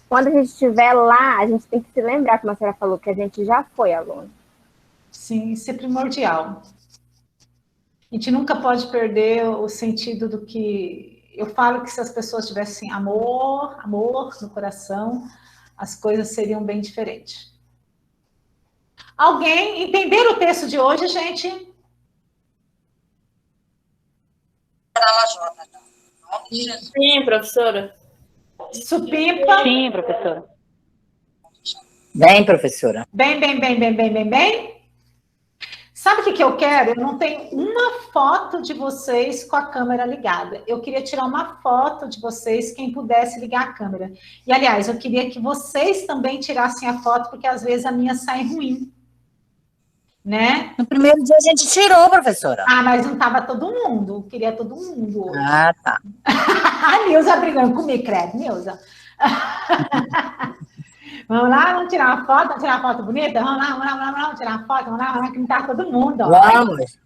quando a gente estiver lá, a gente tem que se lembrar, como a senhora falou, que a gente já foi aluno. Sim, isso é primordial. A gente nunca pode perder o sentido do que... Eu falo que se as pessoas tivessem amor no coração, as coisas seriam bem diferentes. Alguém entender o texto de hoje, gente? Sim, professora. Supimpa? Sim, professora. Bem, professora. Bem. Sabe o que eu quero? Eu não tenho uma foto de vocês com a câmera ligada. Eu queria tirar uma foto de vocês, quem pudesse ligar a câmera. E, aliás, eu queria que vocês também tirassem a foto, porque às vezes a minha sai ruim. Né? No primeiro dia a gente tirou, professora. Ah, mas não estava todo mundo. Eu queria todo mundo hoje. Ah, tá. A Nilza brigando comigo, credo, Nilza. Vamos lá, vamos tirar uma foto bonita? Vamos lá, tirar uma foto, vamos lá, que não tá todo mundo, ó. Vamos!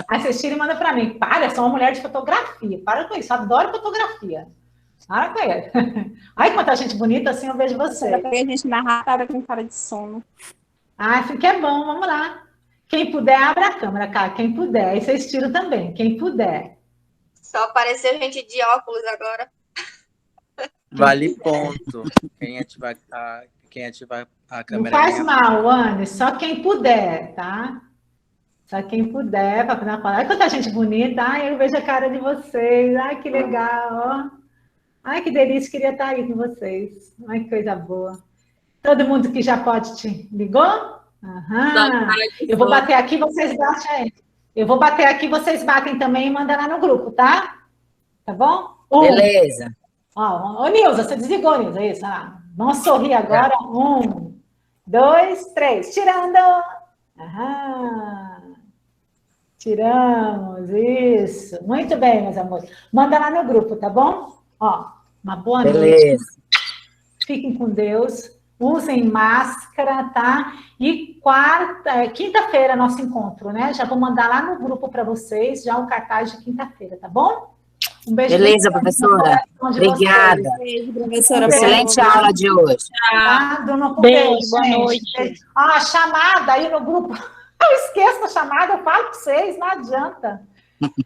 Aí vocês tiram e mandam pra mim. Para, eu sou uma mulher de fotografia. Para com isso, eu adoro fotografia. Para com isso. Ai, quanta gente bonita, assim eu vejo vocês. A gente narrada com cara de sono. Ah, fica é bom, vamos lá. Quem puder, abre a câmera, cara. Quem puder. Aí vocês tiram também, quem puder. Só apareceu gente de óculos agora. Vale ponto. Quem ativar a câmera. Não faz mal, Anne, só quem puder, tá? Só quem puder, para fazer uma palavra. Ai, quanta gente bonita. Ai, eu vejo a cara de vocês. Ai, que legal, ó. Ai, que delícia, queria estar aí com vocês. Ai, que coisa boa. Todo mundo que já pode te ligou? Aham. Eu vou bater aqui, vocês batem aí. Eu vou bater aqui, vocês batem também e mandam lá no grupo, tá? Tá bom? Beleza. Ó, Nilza, você desligou, Nilza, isso. Vamos sorrir agora. 1, 2, 3. Tirando. Aham. Tiramos, isso. Muito bem, meus amores. Manda lá no grupo, tá bom? Ó, uma boa noite. Fiquem com Deus. Usem máscara, tá? E quinta-feira, nosso encontro, né? Já vou mandar lá no grupo para vocês, já o cartaz de quinta-feira, tá bom? Um beijo. Beleza, professora. Obrigada. Beijo, professora. Excelente aula de hoje. Beijo, boa noite. Ah, chamada aí no grupo. Eu esqueço a chamada, eu falo para vocês, não adianta.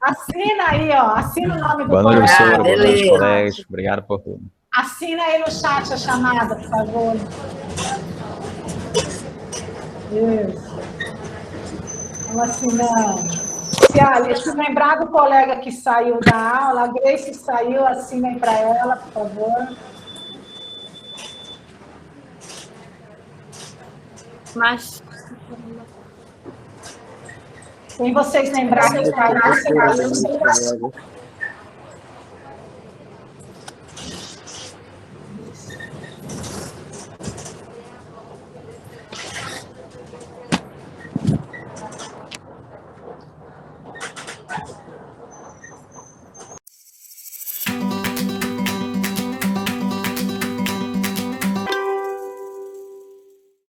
Assina aí, ó. Assina o nome do Boa noite, professora. Boa noite, colega. colegas. Obrigado por tudo. Assina aí no chat a chamada, por favor. Isso. Vamos assinando. Se lembrar do colega que saiu da aula, a Grace saiu, assinem para ela, por favor. Mas... Sem vocês lembrarem que saiu.